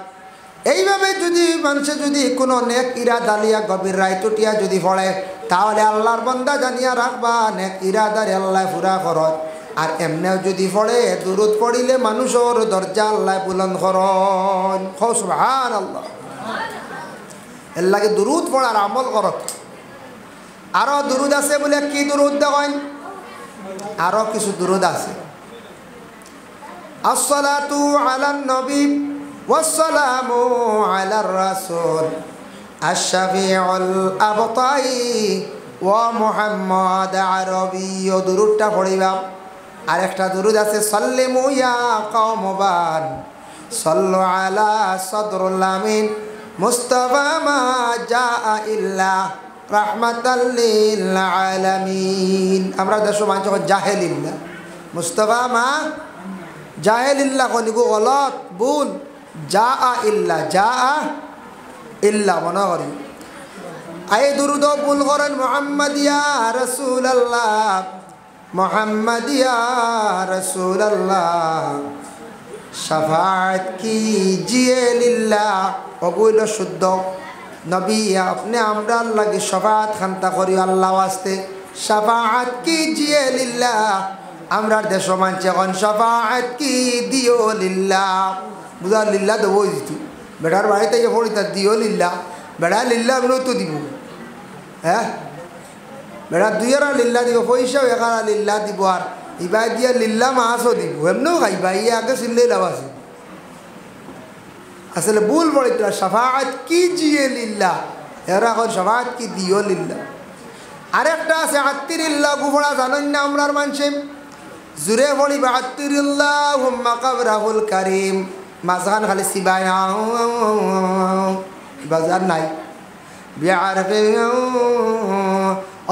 এইভাবে যদি মানুষে যদি কোনো নেক ইরাদা লিয়া গভীর রায় তুটিয়া যদি পড়ে তাহলে আল্লাহর বান্দা জানিয়া রাখবা নেক ইরাদারে আল্লাহ পুরা করত আর এমনিও যদি পড়ে দুরুদ পড়িলে মানুষের দরজা আল্লাহ বুলন্দ করন সুবহানাল্লাহ এর লাগে দুরুদ পড়ার আমল করত আরো দুরুদ আছে বলে কি দুরুদ দেখেন আরো কিছু দুরুদ আছে আসসালাতু আলান নবী ওয়াসসালামু আলার রাসূল আশ-শাফিউল আবতাই ওয়া মুহাম্মদ আরবি দুরুদটা পড়িবা আরেকটা দুরুদ আছে সাল্লিমু ইয়া কওমবান সাল্লু আলা সদরুল আমিন মুস্তাফা মা জাআ ইল্লা রাহমাতাল লিল আলামিন আমরা দেশ মানুষ জাহেলিল্লাহ মুস্তাফা মা জাহেলিল্লাহ কনিগো গলত ভুল জাআ ইল্লা মনে করি আই দুরুদ ভুল করেন মুহাম্মদ ইয়া রাসূলুল্লাহ মোহাম্মদ ইয়া রাসূলুল্লাহ শাফাআত কিজিয়ে লিল্লাহ অবৈল শুদ্ধ নবী আপনি আমরা আল্লাহকে শাফাআত খান্তা করি আল্লাহ ওয়াস্তে শাফাআত কিজিয়ে লিল্লাহ আমরা দেশ মানছে এখন শাফাআত কি দিও লিল্লাহ বুঝা লিল্লাহ দেবো দিত বেটার বাড়িতে যে পড়ি তার দিও লিল্লাহ বেড়া লিল্লাহ বলেও তো দিব হ্যাঁ বেড়া দুইয়ারা লিল্লা দিব পয়সাও একারা লিল্লা দিব আর ইবাই দিয়া লিল্লা মাছও দিব এমনিও খাইবা ইয়ে আগে চিল্লেই লাভ আছে আসলে ভুল পড়িত শাফাআত কি জিয়ে লিল্লা এরা এখন শাফাআত কি দিও লিল্লা আরেকটা আছে আত্তিরিল্লাহ গুফড়া জানেন না আমরার মানুষে জুড়ে পড়িবা আত্তিরিল্লাহুম্মা কাবরাহুল কারিম মাঝখান খালি সিবাই বাজার নাই বিআরফে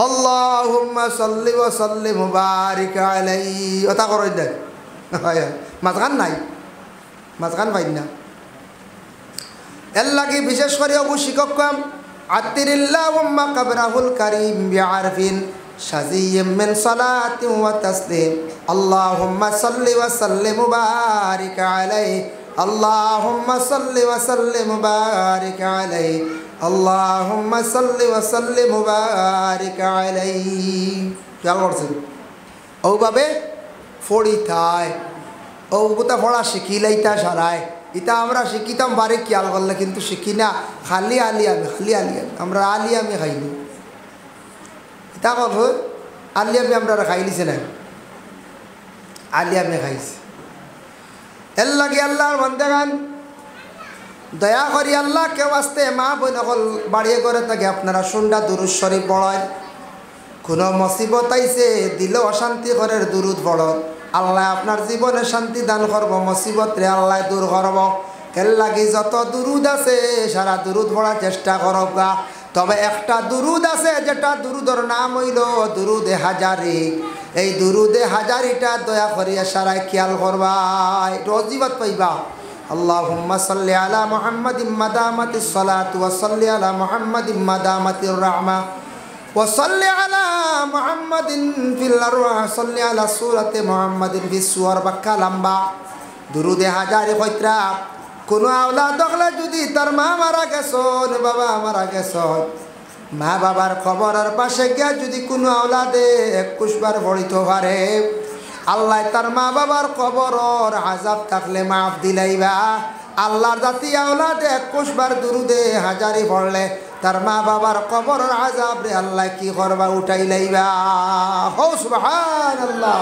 আল্লাহুম্মা সাল্লি ওয়া সাল্লিম মুবারিক আলাইহি ওটা করই দেন মাঝখান নাই মাঝখান পাই না এর লাগে বিশেষ করে অবু শিক্ষক কাম আত্তিরিল্লাহুম্মা কাবরাহুল কারিম বিআরফিন শাযিয়্যিম মিন সালাতি ওয়া তাসলিম আল্লাহুম্মা সাল্লি ওয়া সাল্লিম মুবারিক আলাইহি আল্লাহুম্মা সাল্লি ওয়া সাল্লিম মুবারিক আলাইহি আল্লাহুম্মা সাল্লি ওয়া সাল্লিম মুবারিক আলাইহি খেয়াল করছেন ওভাবে ফড়িতায় ও গোটা পড়া শিখিলাইতা সারায় এটা আমরা শিখিতাম বারে খেয়াল করলে কিন্তু শিখি না খালি আলিয়ামি আমরা আলিয়ামি খাইনি এটা কত আলিয়ামি আমরা খাইলিছে না আলিয়ামি খাইছে এর লাগে আল্লাহর বান্দাগান দয়া করি আল্লাহ কেউ আসতে মা বোন সকল বাড়িয়ে করে থাকে আপনারা সুন্দর দুরুদ শরীফ পড়েন কোনো মুসিবত আইছে দিলে অশান্তি করে দুরুদ পড়ত আল্লাহ আপনার জীবনে শান্তি দান করব মুসিবত রে আল্লাহ দূর করব এর লাগে যত দুরুদ আছে সারা দুরুদ পড়ার চেষ্টা করব গা তবে একটা দুরুদ আছে যেটা দুরুদর নাম হইল দুরুদে হাজারি এই দুরুদে হাজারিটা দয়া করিয়া সারাই খেয়াল করবা একটু অজিবাত পাইবা আল্লাহুম্মা সাল্লি আলা মুহাম্মাদিন মাদামাতিস সালাতু ওয়া সাল্লি আলা মুহাম্মাদিন মাদামাতির রাহমা ওয়া সাল্লি আলা মুহাম্মাদিন ফিল আরওয়াহ সাল্লি আলা সূরাতি মুহাম্মাদিন ফিস সুওয়ার বাক্কা লম্বা দুরুদে হাজারে কইত্রা কোনো আওলাদ হলে যদি তার মা মারা গেছন বাবা মারা গেছন মা বাবার কবরের পাশে গিয়া যদি কোনো আওলাদে 21 বার পড়িতে পারে আল্লাহ তার মা বাবার কবরর আযাব থাকলে মাফ দিলাইবা আল্লাহর জাতি আওলাদে 21 বার দুরুদে হাজারি পড়লে তার মা বাবার কবরর আযাব রে আল্লাহ কি করবা উঠাই লাইবা হো সুবহানাল্লাহ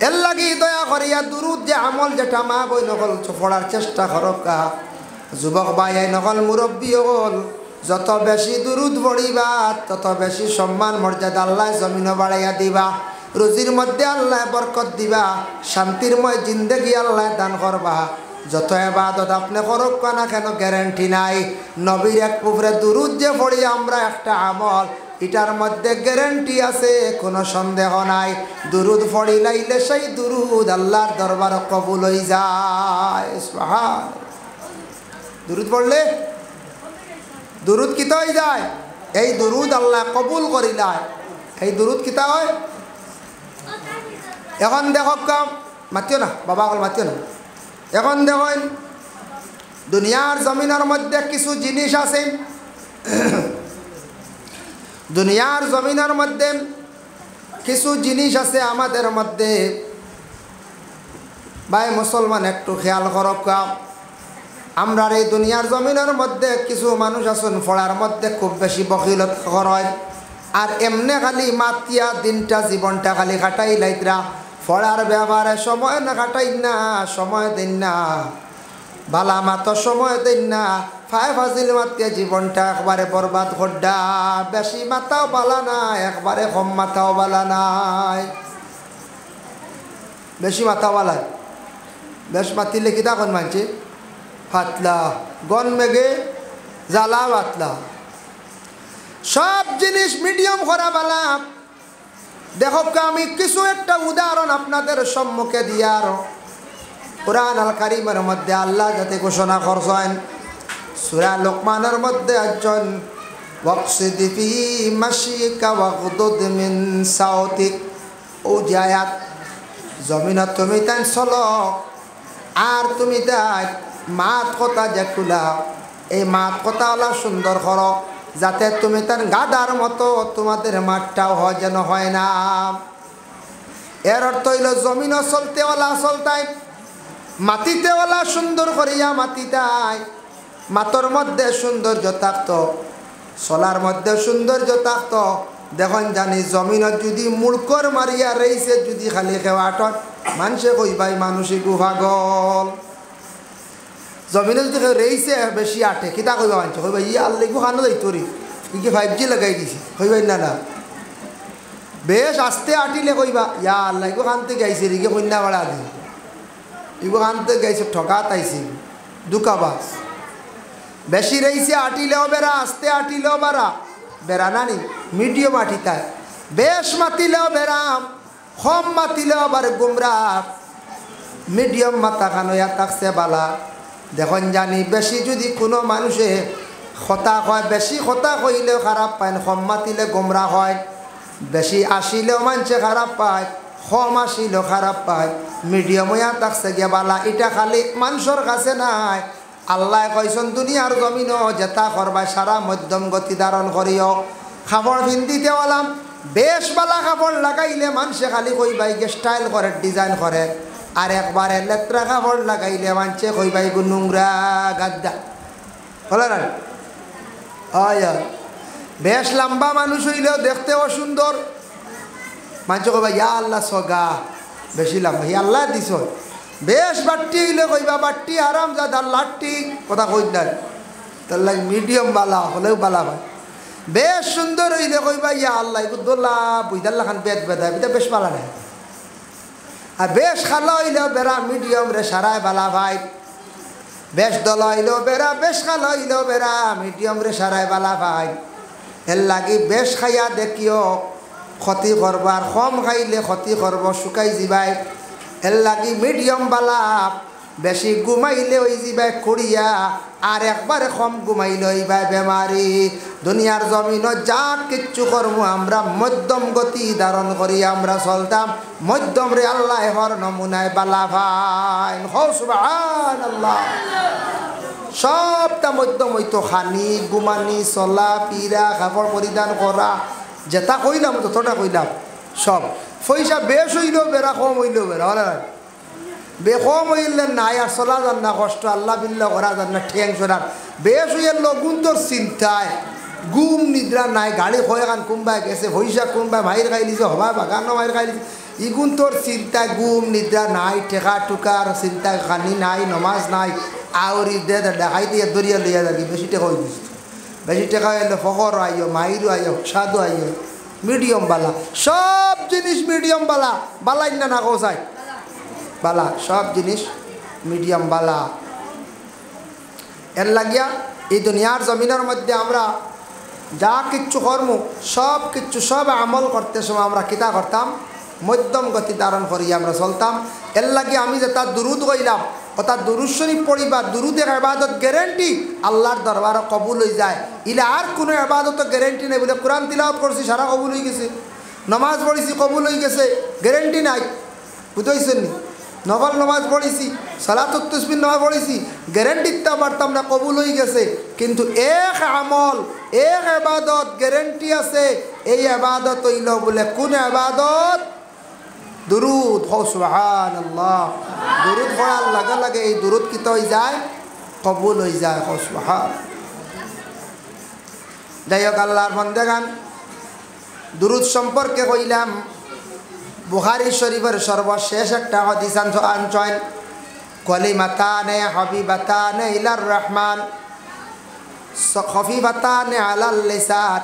এর লাগি দয়া করিয়া দুরুদ যে আমল যেটা মা বই নকল পড়ার চেষ্টা করকা যুবক ভাই নকল মুরব্বী হল যত বেশি দুরুদ পড়িবা তত বেশি সম্মান মর্যাদা আল্লাহ জমিন বাড়াইয়া দিবা রুজির মধ্যে আল্লাহ বরকত দিবা শান্তিরময় জিন্দেগি আল্লাহ দান করবা যত ইবাদত আপনি করক না কেন গ্যারান্টি নাই নবীর এক উপরে দুরুদ যে পড়ি আমরা একটা আমল এটার মধ্যে গ্যারান্টি আছে কোনো সন্দেহ নাই দুরুদ পড়ি লাইলে সেই দুরুদ আল্লাহর দরবার কবুল হয়ে যায় সুবহান দুরুদ পড়লে দুরুদ কিতা হয়ে যায় এই দুরুদ আল্লাহ কবুল করিলায় এই দুরুদ কিতা হয় এখন দেখো কাম মাতিও না বাবা কল মাতিও না এখন দেখেন দুনিয়ার জমিনের মধ্যে কিছু জিনিস আছে দুনিয়ার জমিনের মধ্যে কিছু জিনিস আছে আমাদের মধ্যে ভাই মুসলমান একটু খেয়াল করক আমরা এই দুনিয়ার জমিনের মধ্যে কিছু মানুষ আছেন পড়ার মধ্যে খুব বেশি বখিলত হয় আর এমনি খালি মাতিয়া দিনটা জীবনটা খালি কাটাই লাইতরা পড়ার ব্যাপারে সময় না কাটাই না সময় দেন না বালা মাতো সময় দেন না ফাই ফাজিল মাতিয়া জীবনটা একবারে বরবাদ ঘড্ডা বেশি মাথাও বালা নাই একবারে কম মাথাও বালা নাই বেশি মাথাও বালা বেশ মাতিলে কিতা কোন মানছে পাতলা গন মেঘে জ্বালা পাতলা সব জিনিস মিডিয়াম করা বালা দেখো আমি কিছু একটা উদাহরণ আপনাদের সম্মুখে দিয়ার কুরআন আল কারীমের মধ্যে আল্লাহ যাতে ঘোষণা করছেন সূরা লোকমানের মধ্যে আছেন ওয়াকসিদ ফি মাশিকা ওয়াগদুদ মিন সাউতিক ও জায়াত জমিনত তুমি তাই চলো আর তুমি তাই মাত কথা যে খুলা এই মাত কথা হলা সুন্দর করো যাতে তুমি তার গাদার মতো তোমাদের মাঠটাও হয় যেন হয় না এর অর্থ হইল জমিনও চলতেওয়ালা চলতাই মাটিতেওয়ালা সুন্দর করিয়া মাটিতাই মাতর মধ্যে সৌন্দর্য থাকত চলার মধ্যে সৌন্দর্য থাকত দেখুন জানি জমিনত যদি মুড়কর মারিয়া রইছে যদি খালি খেওয়াটত মানুষে কইবাই মানুষই গুহাগল জমিনে যদি রইছে বেশি আটে কিতা কইবা মানছে কইবা ই আল্লাহ খানো যাইতরি কি 5G লাগাই দিছে কইবাই না না বেশ আস্তে আটিলে কইবা ইয়া আল্লাহ খানতে গাইছে রিগে কন্যা বাড়া দি ইগো খানতে গাইছে ঠকা তাইছে দুকাবাস বেশি রইছে আটিলেও বেড়া আস্তে আটিলেও বাড়া বেড়া নানি মিডিয়াম আটিতায় বেশ মাতিলেও বেড়াম কম মাতিলেও আবার গুমরা মিডিয়াম মাথা খানোয়া থাকছে বালা দেখুন জানি বেশি যদি কোনো মানুষে কথা কয় বেশি কথা কইলেও খারাপ পায় কম মাতিলে গোমরা হয় বেশি আসিলেও মানুষে খারাপ পায় কম আসিলেও খারাপ পায় মিডিয়াম হইয়া থাকছে গিয়া বালা এটা খালি মানুষের কাছে নাই আল্লাহ কইছেন দুনিয়ার জমিন যেটা করবা সারা মধ্যম গতি ধারণ করিও খাবার ভিন্দিতে ওলাম বেশ বালা কাপড় লাগাইলে মানুষে খালি কইবাই স্টাইল করে ডিজাইন করে আর একবারে লেত্রা কাপড় লাগাইলে মানুষে কইবাই নোংরা গাদ্দা বলে না হয় বেশ লম্বা মানুষ হইলেও দেখতেও সুন্দর মানুষে কইবা ইয়া আল্লাহ সগা বেশি লম্বা ইয়া আল্লাহ দিছ বেশ বাট্টি হইলে কইবা বাট্টি আরাম যাদা লাট্টি কথা কই নাই তার লাগে মিডিয়াম বালা হলেও বালা ভাই বেশ সুন্দর হইলে কইবা ইয়া আল্লাহ দোল্লা বুঝদাল্লা খান বেদ বেদা এটা বেশ বালা নাই আর বেশ খালা হইলেও বেড়া মিডিয়াম রে সারায় বালা ভাই বেশ দল হইলেও বেড়া বেশ খালা হইলেও বেড়া মিডিয়াম রে সারায় বালা ভাই এর লাগি বেশ খাইয়া দেখিও ক্ষতি করবার কম খাইলে ক্ষতি করব শুকাই যাবাই এর লাগি মিডিয়াম বালা বেশি ঘুমাইলে ওই যাবে খুঁড়িয়া আর একবারে কম ঘুমাইলে হইবা বেমারি দুনিয়ার জমিন যা কিচ্ছু কর্ম আমরা মধ্যম গতি ধারণ করি আমরা চলতাম মধ্যম রে আল্লাহ হর নমুনায় বালা ভাই সুবহানাল্লাহ সবটা মধ্যম হইতো খানি ঘুমানি চলা পিরা কাপড় পরিধান করা যেটা কইলাম ততটা কইলাম সব পয়সা বেশ হইলেও বেড়া কম হইলেও বেড়া হলে বেকম হইলে নাই আর চলা যান না কষ্ট আল্লাহ বিল্লাহ করা যান না ঠেং সরার বেশ হইয়া লগুন তোর চিন্তায় ঘুম নিদ্রা নাই গাড়ি খয়ান কোনবাই গেছে পয়সা কোনবাই মাইর খাই লিছে হবা বাগানো মাইর খাই লিছে ইগুন তোর চিন্তায় ঘুম নিদ্রা নাই ঠেকা টুকার চিন্তায় খানি নাই নমাজ নাই আউরি দে দেখাই দিয়ে দরিয়া লইয়া থাকি বেশি টেকা হয়ে দিচ্ছে বেশি টেকা হইলে ফখর আইও মাইরও আইও সাধু আইও মিডিয়াম বালা সব জিনিস মিডিয়াম বালা বালাই না না কোথায় বালা সব জিনিস মিডিয়াম বালা এর লাগিয়া এই দুনিয়ার জমিনের মধ্যে আমরা যা কিচ্ছু কর্ম সব কিচ্ছু সব আমল করতে সময় আমরা কিতা করতাম মধ্যম গতি ধারণ করি আমরা চলতাম এর লাগিয়া আমি যে তার দুরুদ কইলাম ও তার দুরুদ শরীফ পড়িবা দুরুদের ইবাদত গ্যারেন্টি আল্লাহর দরবারে কবুল হয়ে যায় ইলা আর কোনো ইবাদত গ্যারেন্টি নেই বলে কোরআন তিলাওয়াত করছি সারা কবুল হয়ে গেছে নমাজ পড়েছি কবুল হয়ে গেছে গ্যারেন্টি নাই বুঝতেছেন নি নফল নমাজ পড়েছি সালাতুত তাসবিহ নমাজ পড়েছি গ্যারেন্টি তা পারতাম না কবুল হয়ে গেছে কিন্তু এক আমল এক ইবাদত গ্যারেন্টি আছে এই ইবাদত হইল বলে কোন ইবাদত দুরুদ সুবহানাল্লাহ দুরুদ পড়ার লাগা লাগে এই দুরুদ কি তো হয়ে যায় কবুল হয়ে যায় সুবহান যাই হোক আল্লাহর বান্দাগান দুরুদ সম্পর্কে কইলাম বুখারী শরীফের সর্বশেষ একটা হাদিস আনছেন কালিমাতানে হাবিবাতানে ইলার রহমান খফিফাতানে আলাল লিসান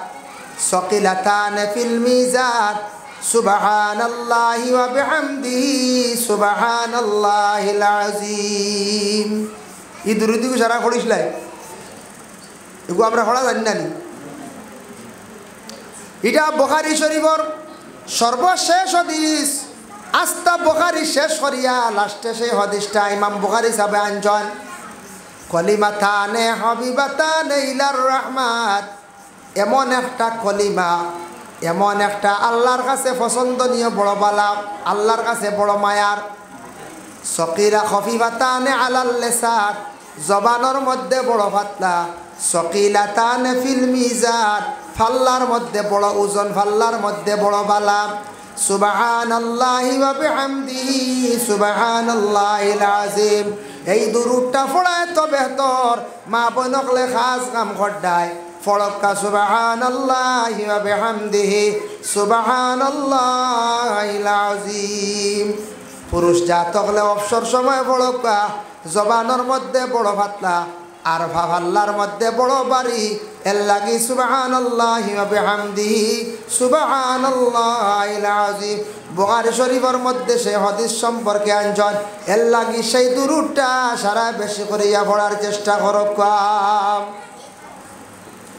সাকিলাতানে ফিল মিজান সুবহানাল্লাহি ওয়া বিহামদিহি সুবহানাল্লাহিল আযীম এই দুরুদকে সারা পড়িসলাই এগুলো আমরা পড়া জানি না এটা বুখারী শরীফের সর্বশেষ হাদিস আস্তা বুখারী শেষ করিয়া লাস্টে সেই হাদিসটা ইমাম বুখারী সাহেব আনছেন কলিমাতানে হাবিবাতানে ইলার রহমান এমন একটা কলিমা এমন একটা আল্লাহর কাছে পছন্দনীয় বড় বালা আল্লাহর কাছে বড় মায়ার সকিরা খফিফাতানে আলাল লিসান জবানের মধ্যে বড় পাতলা সকিলাতানে ফিল মিজান ফাল্লার মধ্যে বড় ওজন ফাল্লার মধ্যে বড় বালা সুবহানাল্লাহি ওয়া বিহামদিহি সুবহানাল্লাহিল আযীম এই দুরুদটা পড়ায় তো বেহতর মা বনকলে খাস কাম খড্ডায় ফড়ক্কা সুবহানাল্লাহি ওয়া বিহামদিহি সুবহানাল্লাহিল আযীম পুরুষ জাতকলে অবসর সময় ফড়ক্কা জবানের মধ্যে বড় পাতলা আর ভাল্লার মধ্যে বড় বাড়ি এর লাগি সুবহানাল্লাহি ওয়া বিহামদিহি সুবহানাল্লাহিল আযীম বুখারী শরীফের মধ্যে সেই হাদিস সম্পর্কে আনছেন এর লাগি সেই দুরুদটা সারা বেশি করিয়া পড়ার চেষ্টা করক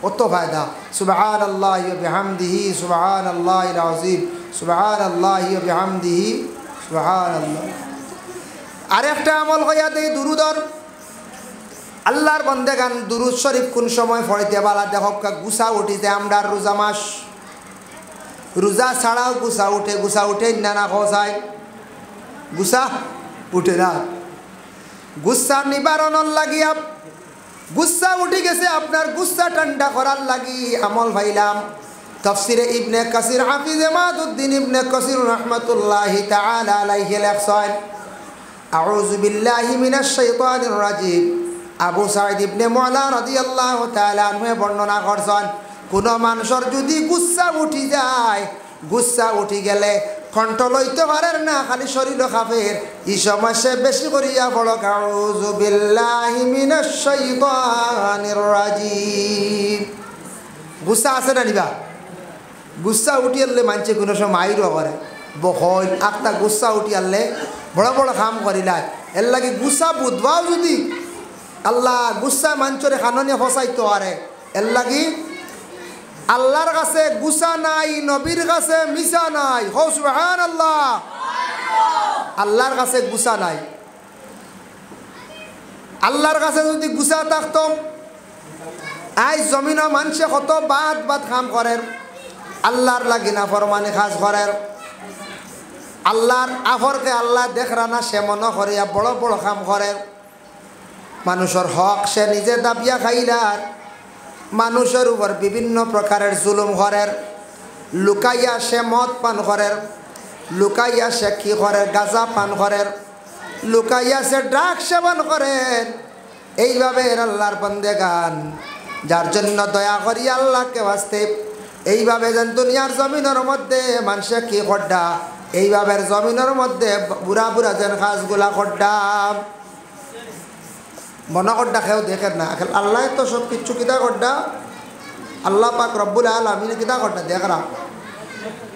কত ফায়দা সুবহানাল্লাহি ওয়া বিহামদিহি সুবহানাল্লাহিল আযীম সুবহানাল্লাহি ওয়া বিহামদিহি সুবহানাল্লাহ আরেকটা আমল কইয়া দেই দুরুদর আল্লাহর বান্দাগান দুরুদ শরীফ কোন সময় পড়িতে বালা দেখক গুসা উঠিতে আমরা রোজা মাস রোজা ছাড়াও গুসা উঠে না না খসায় গুসা উঠে না গুসা নিবারণের লাগিয়া গুসা উঠে গেছে আপনার গুসা ঠান্ডা করার লাগি আমল ভাইলাম তাফসিরে ইবনে কাসির হাফিজ ইমাদউদ্দিন ইবনে কাসির রাহমাতুল্লাহি তাআলা আলাইহি লেখছেন আউযু বিল্লাহি মিনাশ শাইতানির রাজিম আবু সাঈদ ইবনে মুআলা রাদিয়াল্লাহু তাআলা আনহু বর্ণনা করছেন কোন মানুষের যদি গুসা উঠি যায় গুসা উঠি গেলে কণ্ঠ লইতে পারেন না খালি শরীর কাঁপের এই সময় সে বেশি করিয়া বড় আউযু বিল্লাহি মিনাশ শাইতানির রাজিম গুসা আছে না নিবা গুসা উঠি আনলে মানছে কোনো সময় মাইরও করে বহল একটা গুসা উঠি আনলে বড় বড় কাম করিলায় এর লাগে গুসা বুধবাও যদি আল্লাহ গুসা মাঞ্চরে খাননে ফসাইতে পারে এর লাগি আল্লাহর কাছে গুসা নাই নবীর কাছে মিশা নাই সুবহানাল্লাহ আল্লাহর কাছে গুছা নাই। আল্লাহর কাছে যদি গুছা থাকতো, আজ জমিনও মানুষে কত বাদ কাম করেন, আল্লাহর লাগি না ফরমানি কাজ করেন, আল্লাহর আফরকে আল্লাহ দেখরা না সে মনে করিয়া বড় বড় কাম করে, মানুষের হক সে নিজে দাবিয়া খাইলার, মানুষের উপর বিভিন্ন প্রকারের জুলুম করেন, লুকাইয়া সে মদ পান করেন, লুকাইয়া সে কি করে গাঁজা পান করেন, লুকাইয়া সে ড্রাগ সেবন করেন। এইভাবে আল্লাহর বন্দেগান, যার জন্য দয়া করি আল্লাহকে বাঁচতে এইভাবে যেন দুনিয়ার জমিনের মধ্যে মানুষে কি খড্ডা, এইভাবে জমিনের মধ্যে বুড়া বুড়া যেন কাজগুলা খড্ডা মনে খড্ডা খেয়েও দেখেন না। আল্লাহ তো সব কিছু কিতা খড্ডা, আল্লাহ পাক রব্বুল আলামিন কিতা খড্ডা দেখরা,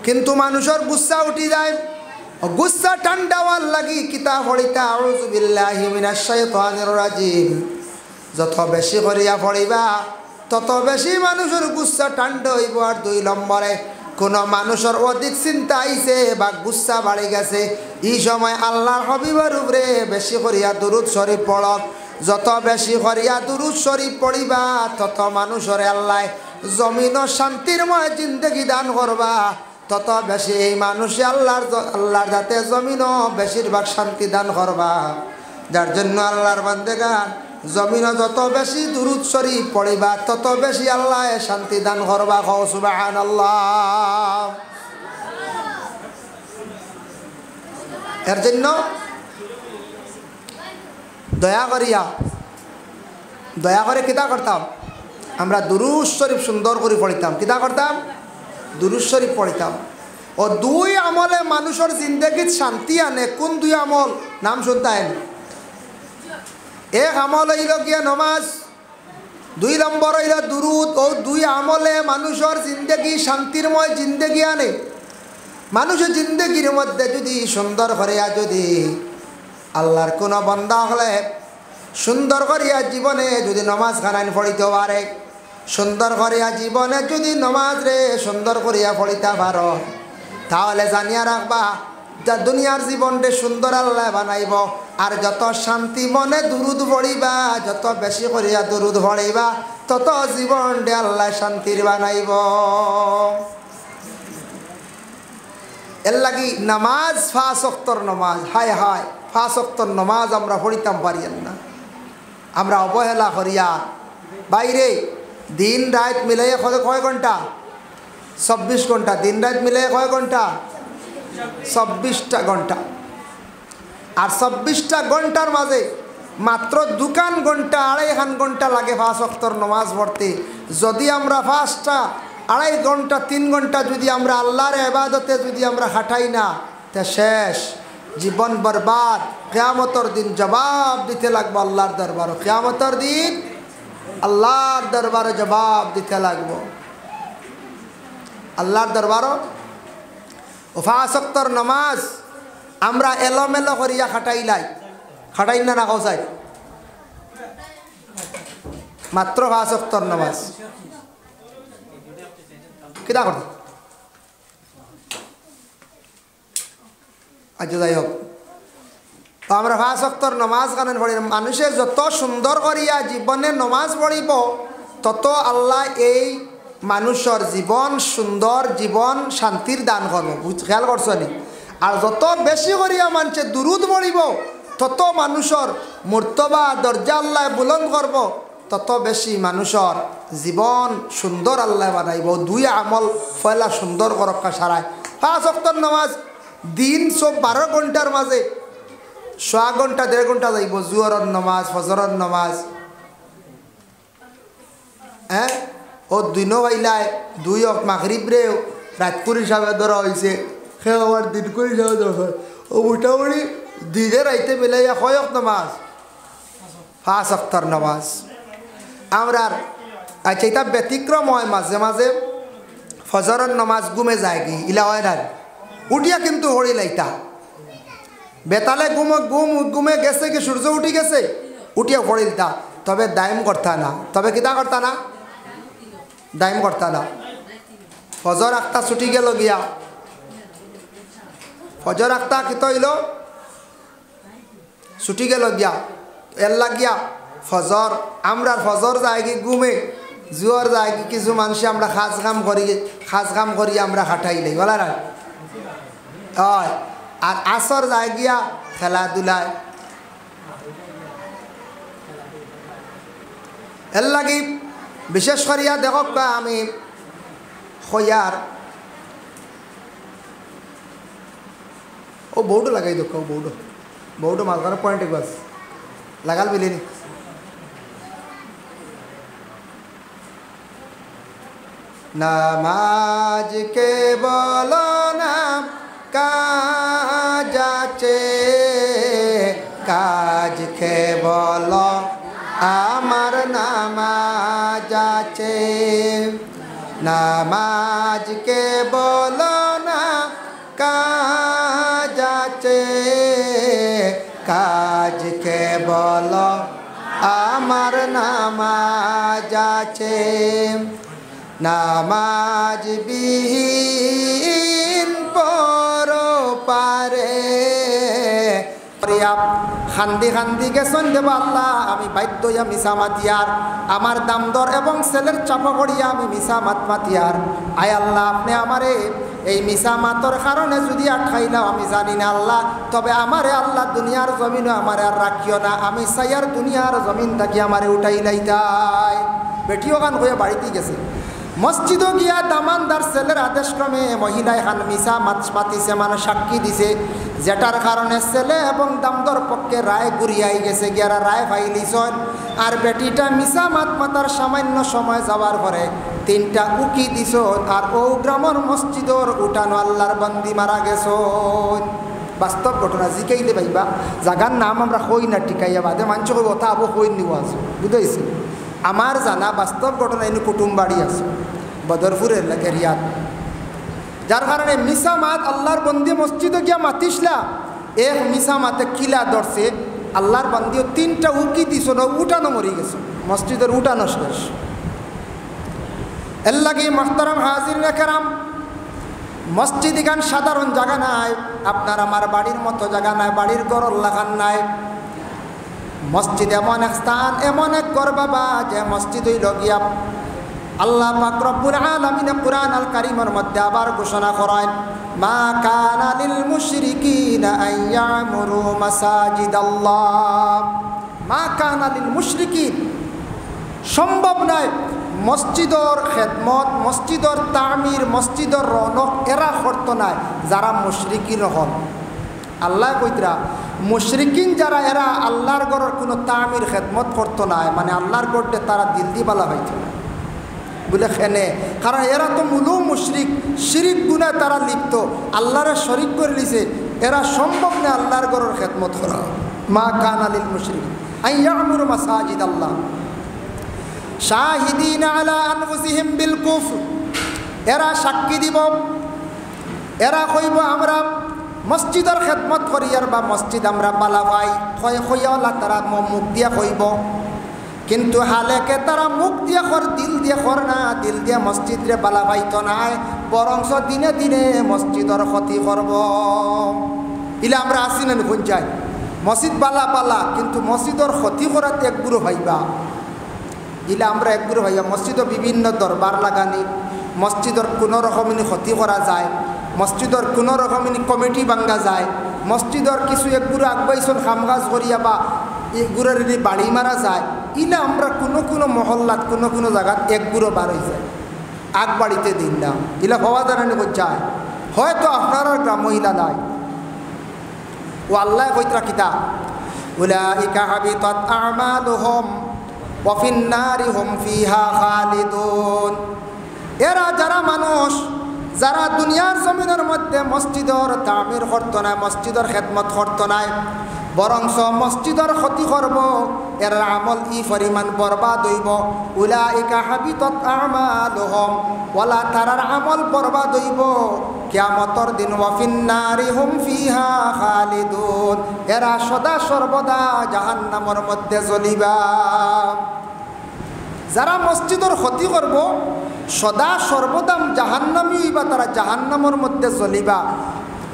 কিন্তু মানুষের গুচ্ছা উঠি যায়, গুচ্ছা ঠান্ডা হওয়ার লাগি কিতা পড়িতা আউযু বিল্লাহি মিনাশ শাইতানির রাজিম। যত বেশি করিয়া পড়িবা তত বেশি মানুষের গুচ্ছা ঠান্ডা হইব। আর 2 নম্বরে কোনো মানুষের অধিক চিন্তা আইছে বা গুচ্ছা বাড়ি গেছে, এই সময় আল্লাহর হাবিবের উপরে বেশি করিয়া দুরূদ শরীফ পড়ক। যত বেশি করিয়া দুরূদ শরীফ পড়িবা তত মানুষের আল্লাহ জমিন শান্তিরময় জিন্দেগি দান করবা, তত বেশি এই মানুষে আল্লাহর যাতে জমিনও বেশিরভাগ শান্তি দান করবা। যার জন্য আল্লাহর বান্দেগান জমিনও যত বেশি দুরূদ শরীফ পড়িবা তত বেশি আল্লাহ শান্তি দান করবা। কও সুবহানাল্লাহ। এর জন্য দয়া করে কিতা করতাম, আমরা দুরূদ শরীফ সুন্দর করে পড়িতাম। কিতা করতাম? দুরূদ শরীফ পড়িতাম। ও 2 আমলে মানুষের জিন্দগিত শান্তি আনে। কোন 2 আমল? নাম শুনতেন? এক আমল হইল গিয়া নমাজ, 2 নম্বর হইল দুরূদ। ও 2 আমলে মানুষের জিন্দগি শান্তিরময় জিন্দগি আনে। মানুষের জিন্দগির মধ্যে যদি সুন্দর করিয়া যদি আল্লাহর কোনো বান্দা হলে সুন্দর করিয়া জীবনে যদি নমাজ খানান পড়িতে পারে, সুন্দর করিয়া জীবনে যদি নমাজ রে সুন্দর করিয়া পড়িতে পারো, তাহলে জানিয়া রাখবা যা দুনিয়ার জীবনটা সুন্দর আল্লাহ বানাইব। আর যত শান্তি মনে দুরূদ পড়িবা, যত বেশি করিয়া দুরূদ পড়িবা তত জীবনটা আল্লাহ শান্তির বানাইব। এর লাগি নামাজ 5 ওয়াক্তের নামাজ, হায় হায় 5 ওয়াক্তের নামাজ আমরা পড়িতাম পারিয়েন না, আমরা অবহেলা করিয়া বাইরে দিন রাত মিলাইয়া কয় ঘন্টা? 24 ঘন্টা। দিন রাত মিলাইয়া কয় ঘন্টা? 24টা ঘন্টা। আর 24টা ঘন্টার মাঝে মাত্র 2 ঘন্টা 2.5 ঘন্টা লাগে 5 ওয়াক্তের নামাজ পড়তে। যদি আমরা 5টা 2.5 ঘন্টা 3 ঘন্টা যদি আমরা আল্লাহর ইবাদতে যদি আমরা খাটাই না, তা শেষ জীবন বরবাদ। কিয়ামতের দিন জবাব দিতে লাগবে আল্লাহর দরবারে। কিয়ামতের দিন আল্লাহর দরবারে জবাব দিতে লাগবে আল্লাহর দরবারে। 5 ওয়াক্তের নামাজ আমরা এলোমেলো করিয়া খাটাই না কোথায়? মাত্র 5 ওয়াক্তের নামাজ কিতা করতে? আচ্ছা যাই হোক, তো আমরা 5 ওয়াক্তের নামাজ কারণ পড়ি। মানুষে যত সুন্দর করিয়া জীবনে নামাজ পড়িব তত আল্লাহ এই মানুষের জীবন সুন্দর জীবন শান্তির দান করব। খেয়াল করছো নি? আর যত বেশি করিয়া মানুষে দুরূদ পড়িব তত মানুষের মর্তবা দরজা আল্লাহ বুলন্দ করব, তত বেশি মানুষের জীবন সুন্দর আল্লাহ বানাইব। 2 আমল ফয়লা সুন্দর করক্কা সারায়। 5 ওয়াক্তের নামাজ দিন সব 12 ঘন্টার মাঝে 6 ঘন্টা 1.5 ঘন্টা যাইব জোহরের নামাজ, ফজরের নামাজ। হ্যাঁ, ও দিনও বাইলায় 2 ওয়াক্ত মাগরিব রেও রাতপুর হিসাবে ধরা হয়েছে, সে আবার দিন করে হিসাবে ধরা। ও মোটামুটি দিনে রাইতে মিলাইয়া কয় ওয়াক্ত নামাজ? 5 ওয়াক্তের নামাজ। আমরা আচ্ছা এটা ব্যতিক্রম হয়, মাঝে মাঝে ফজরের নামাজ ঘুমে যায় কি ইলা হয় না, উঠিয়া কিন্তু হরি লাইতা বেতালে ঘুমে গেছে কি সূর্য উঠি গেছে উঠিয়া পড়িলতা, তবে দায়ম করতা না। তবে কিতা করতা না? দায়ম করতা না। ফজর একটা ছুটি গেল গিয়া, ফজর একটা কিত হইল ছুটি গেল গিয়া এর লাগিয়া ফজর আমরা ফজর যায় কি ঘুমে জুয়ার যায় কি কিছু মানুষ আমরা খাস কাম করি আমরা খাটাইলে বলা না হয়। আর আসর যায় গিয়া খেলাধুলায় এর লাগি বিশেষ করিয়া দেখক আমি হইয়ার ও বউটো লাগাই দেখ বউটো মাঝখানে পয়েন্ট গাছ লাগাল বিলিনি নামাজ কে বলো না কাজ আছে কাজ কে বলো আমার নামাজ আছে নামাজ কে বলো না কাজ আছে কাজ কে বলো আমার নামাজ আছে নামাজ বিহীন পর পারে খান্দি খান্দি গেছেন দেব আল্লাহ আমি বাধ্য হইয়া মিশা মাতিয়ার আমার দাম দর এবং ছেলের চাপা করিয়া আমি মিশা মাত মাতিয়ার আয় আল্লাহ আপনি আমারে এই মিশা মাতর কারণে যদি আটকাইলাম আমি জানি না আল্লাহ তবে আমারে আল্লাহ দুনিয়ার জমিনও আমারে আর রাখিও না আমি সাইয়ার দুনিয়ার জমিন থাকি আমারে উঠাইলাই তাই বেটিও গান হয়ে বাড়িতে গেছে মসজিদও গিয়া দামানদার ছেলের আদেশক্রমে মহিলায় খান মিশা মাতিছে মানে সাক্ষী দিছে যেটার কারণে ছেলে এবং দামদর পক্ষে রায় ঘুরিয়াই গেছে গিয়ারা রায় ফাইলিছন আর বেটিটা মিশা মাতার সামান্য সময় যাওয়ার পরে 3টা উকি দিছ আর ও গ্রামের মসজিদর উঠানো আল্লাহর বন্দি মারা গেছ বাস্তব ঘটনা জিকাইলে পাইবা জাগার নাম আমরা কই না টিকাইয়া বাদে মানুষ কথা আবো কই নিব আছে বুঝাইছে আমার জানা বাস্তব ঘটনা এনে কুটুম বাড়ি আছে বদরপুরের এরিয়াত যার কারণে মিশা মাত আল্লাহর বন্দি মসজিদে গিয়া মাতিসলা এক মিশা মাতে কিলা ধরছে আল্লাহর বন্দিও 3টা উকি দিছ না উঠানো মরি গেছে মসজিদের উঠানো শেষ এর লাগে মোহতারাম হাজির কেরাম মসজিদ এখান সাধারণ জায়গা নাই আপনার আমার বাড়ির মতো জায়গা নাই বাড়ির ঘর লাগান নাই মসজিদ এমন এক স্থান এমন এক ঘর বাবা যে মসজিদ হইল গিয়া আল্লাহ পাক রব্বুল আলামিন কুরআন আল কারীমের মধ্যে আবার ঘোষণা করেন মা কানা লিল মুশরিকিনা আন ইয়ামুরু মাসাজিদাল্লাহ মা কানা লিল মুশরিকিন সম্ভব নয় মসজিদর খেদমত মসজিদর তামির মসজিদর রৌনক এরা করতো না যারা মুশরিকিন হন আল্লাহ কইতরা মুশরিকিন যারা এরা আল্লাহর ঘরের কোনো তামির খেদমত করতো না মানে আল্লাহর গড়ে তারা দিল দিবালা হইতো না বলে খেনে কারণ এরা তো মূল মুশরিক শিরিক গুনায় তারা লিপ্ত আল্লাহরে শরিক করে লিছে এরা সম্ভব না আল্লাহর ঘরের খেদমত করা মা কানা লিল মুশরিকিন আন ইয়ামুরু মাসাজিদাল্লাহ শাহিদিন আলা আনফুসিহিম বিল কুফর এরা সাক্ষী দিব এরা কইব আমরা মসজিদের খেদমত করি আর বা মসজিদ আমরা বালা পাই কইলা তারা মুখ দিয়া কইব কিন্তু হালেকে তারা মুখ দিয়া কর দিল দিয়া কর না দিল দিয়া মসজিদ রে বালা পাইতো নাই বরংস দিনে দিনে মসজিদের ক্ষতি করব ইলা আমরা আসি না কোন যাই মসজিদ বালা বালা কিন্তু মসজিদের ক্ষতি করাতে একগুরো ভাইবা ইলা আমরা একগুরো ভাইবা মসজিদও বিভিন্ন দরবার লাগানি মসজিদের কোনো রকমের ক্ষতি করা যায় মসজিদর কোনো রকমের কমিটি ভাঙ্গা যায় মসজিদর কিছু একগুলো আগবাইছন কামকাজ করিয়া বা এগুলোর বাড়ি মারা যায় ইলা আমরা কোনো মহল্লাত কোনো জায়গাত একগুলো বার হয়ে যায় আগ বাড়িতে দিন না ইলা হওয়া দাঁড়ানি যায় হয়তো আপনার গ্রাম মহিলা নাই ও আল্লাহ কইতরা কিতা উলাইকা হাবিতাত আমালুহুম ওয়া ফিন নারি হুম ফিহা খালিদুন এরা যারা মানুষ যারা দুনিয়ার জমিনের মধ্যে মসজিদর তামির করতো না মসজিদর খেদমত করতো না বরংস মসজিদর ক্ষতি করব এর আমল ই পরিমাণ বরবাদ হইব উলাইকা হাবিতাত আমালুহুম ওয়ালা তারার আমল বরবাদ হইব কিয়ামতের দিন ওয়া ফিন নারি হুম ফিহা খালিদুন এরা সদা সর্বদা জাহান্নামের মধ্যে জ্বলিবা যারা মসজিদর ক্ষতি করব সদা সর্বদা জাহান্নামী হইবা তারা জাহান্নামের মধ্যে জ্বলিবা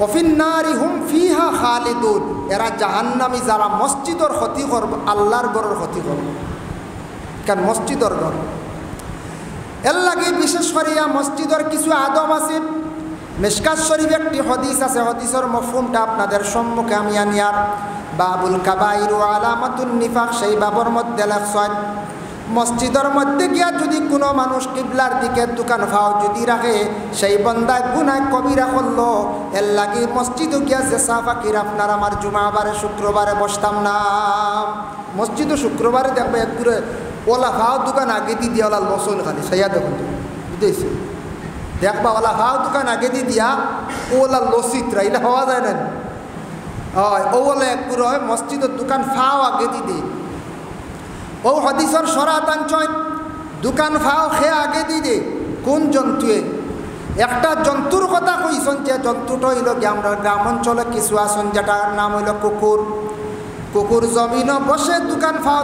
ওফিন নারি হুম ফিহা খালিদুন, এরা জাহান্নামী যারা মসজিদর ক্ষতি করব, আল্লাহর ঘরের ক্ষতি করব, কারণ মসজিদর ঘর। এর লাগে বিশেষ করিয়া মসজিদর কিছু আদব আছে। মিশকাত শরীফ একটি হদিস আছে, হদিসের মফহুমটা আপনাদের সম্মুখে আমি আনিয়ার। বাবুল কাবাইর ওয়া আলামাতুন নিফাক, সেই বাবর মধ্যে লেখছেন মসজিদের মধ্যে গিয়া যদি কোনো মানুষ কিবলার দিকে দোকান ফাও যদি রাখে, সেই বন্দায় গুনায় কবিরা করলো। এর লাগে মসজিদও গিয়া যে সাফাকির আপনার আমার জুমাবারে শুক্রবারে বসতাম না। মসজিদও শুক্রবারে দেখবে এক করে ওলা ফাও দোকান আগে দিয়ে দিয়া ওলা লসন খালি সাইয়া দেখুন তো বুঝেছি, দেখবা ওলা ফাও দোকান আগে দিয়ে দিয়া ওলা লসিত্রা এটা হওয়া যায় না। হয় ও বলে এক করে হয় মসজিদের দোকান ফাও আগে দিয়ে ও হদিসর সরাতাঞ্চয় দোকান ফাও খেয়ে আগে দিয়ে কোন জন্তুয়ে একটা জন্তুর কথা কইছেন, যে জন্তুটা হইল কি আমরা গ্রাম অঞ্চলে কিছু আসন যেটার নাম হইল কুকুর। কুকুর জমিনও বসে দোকান ফাও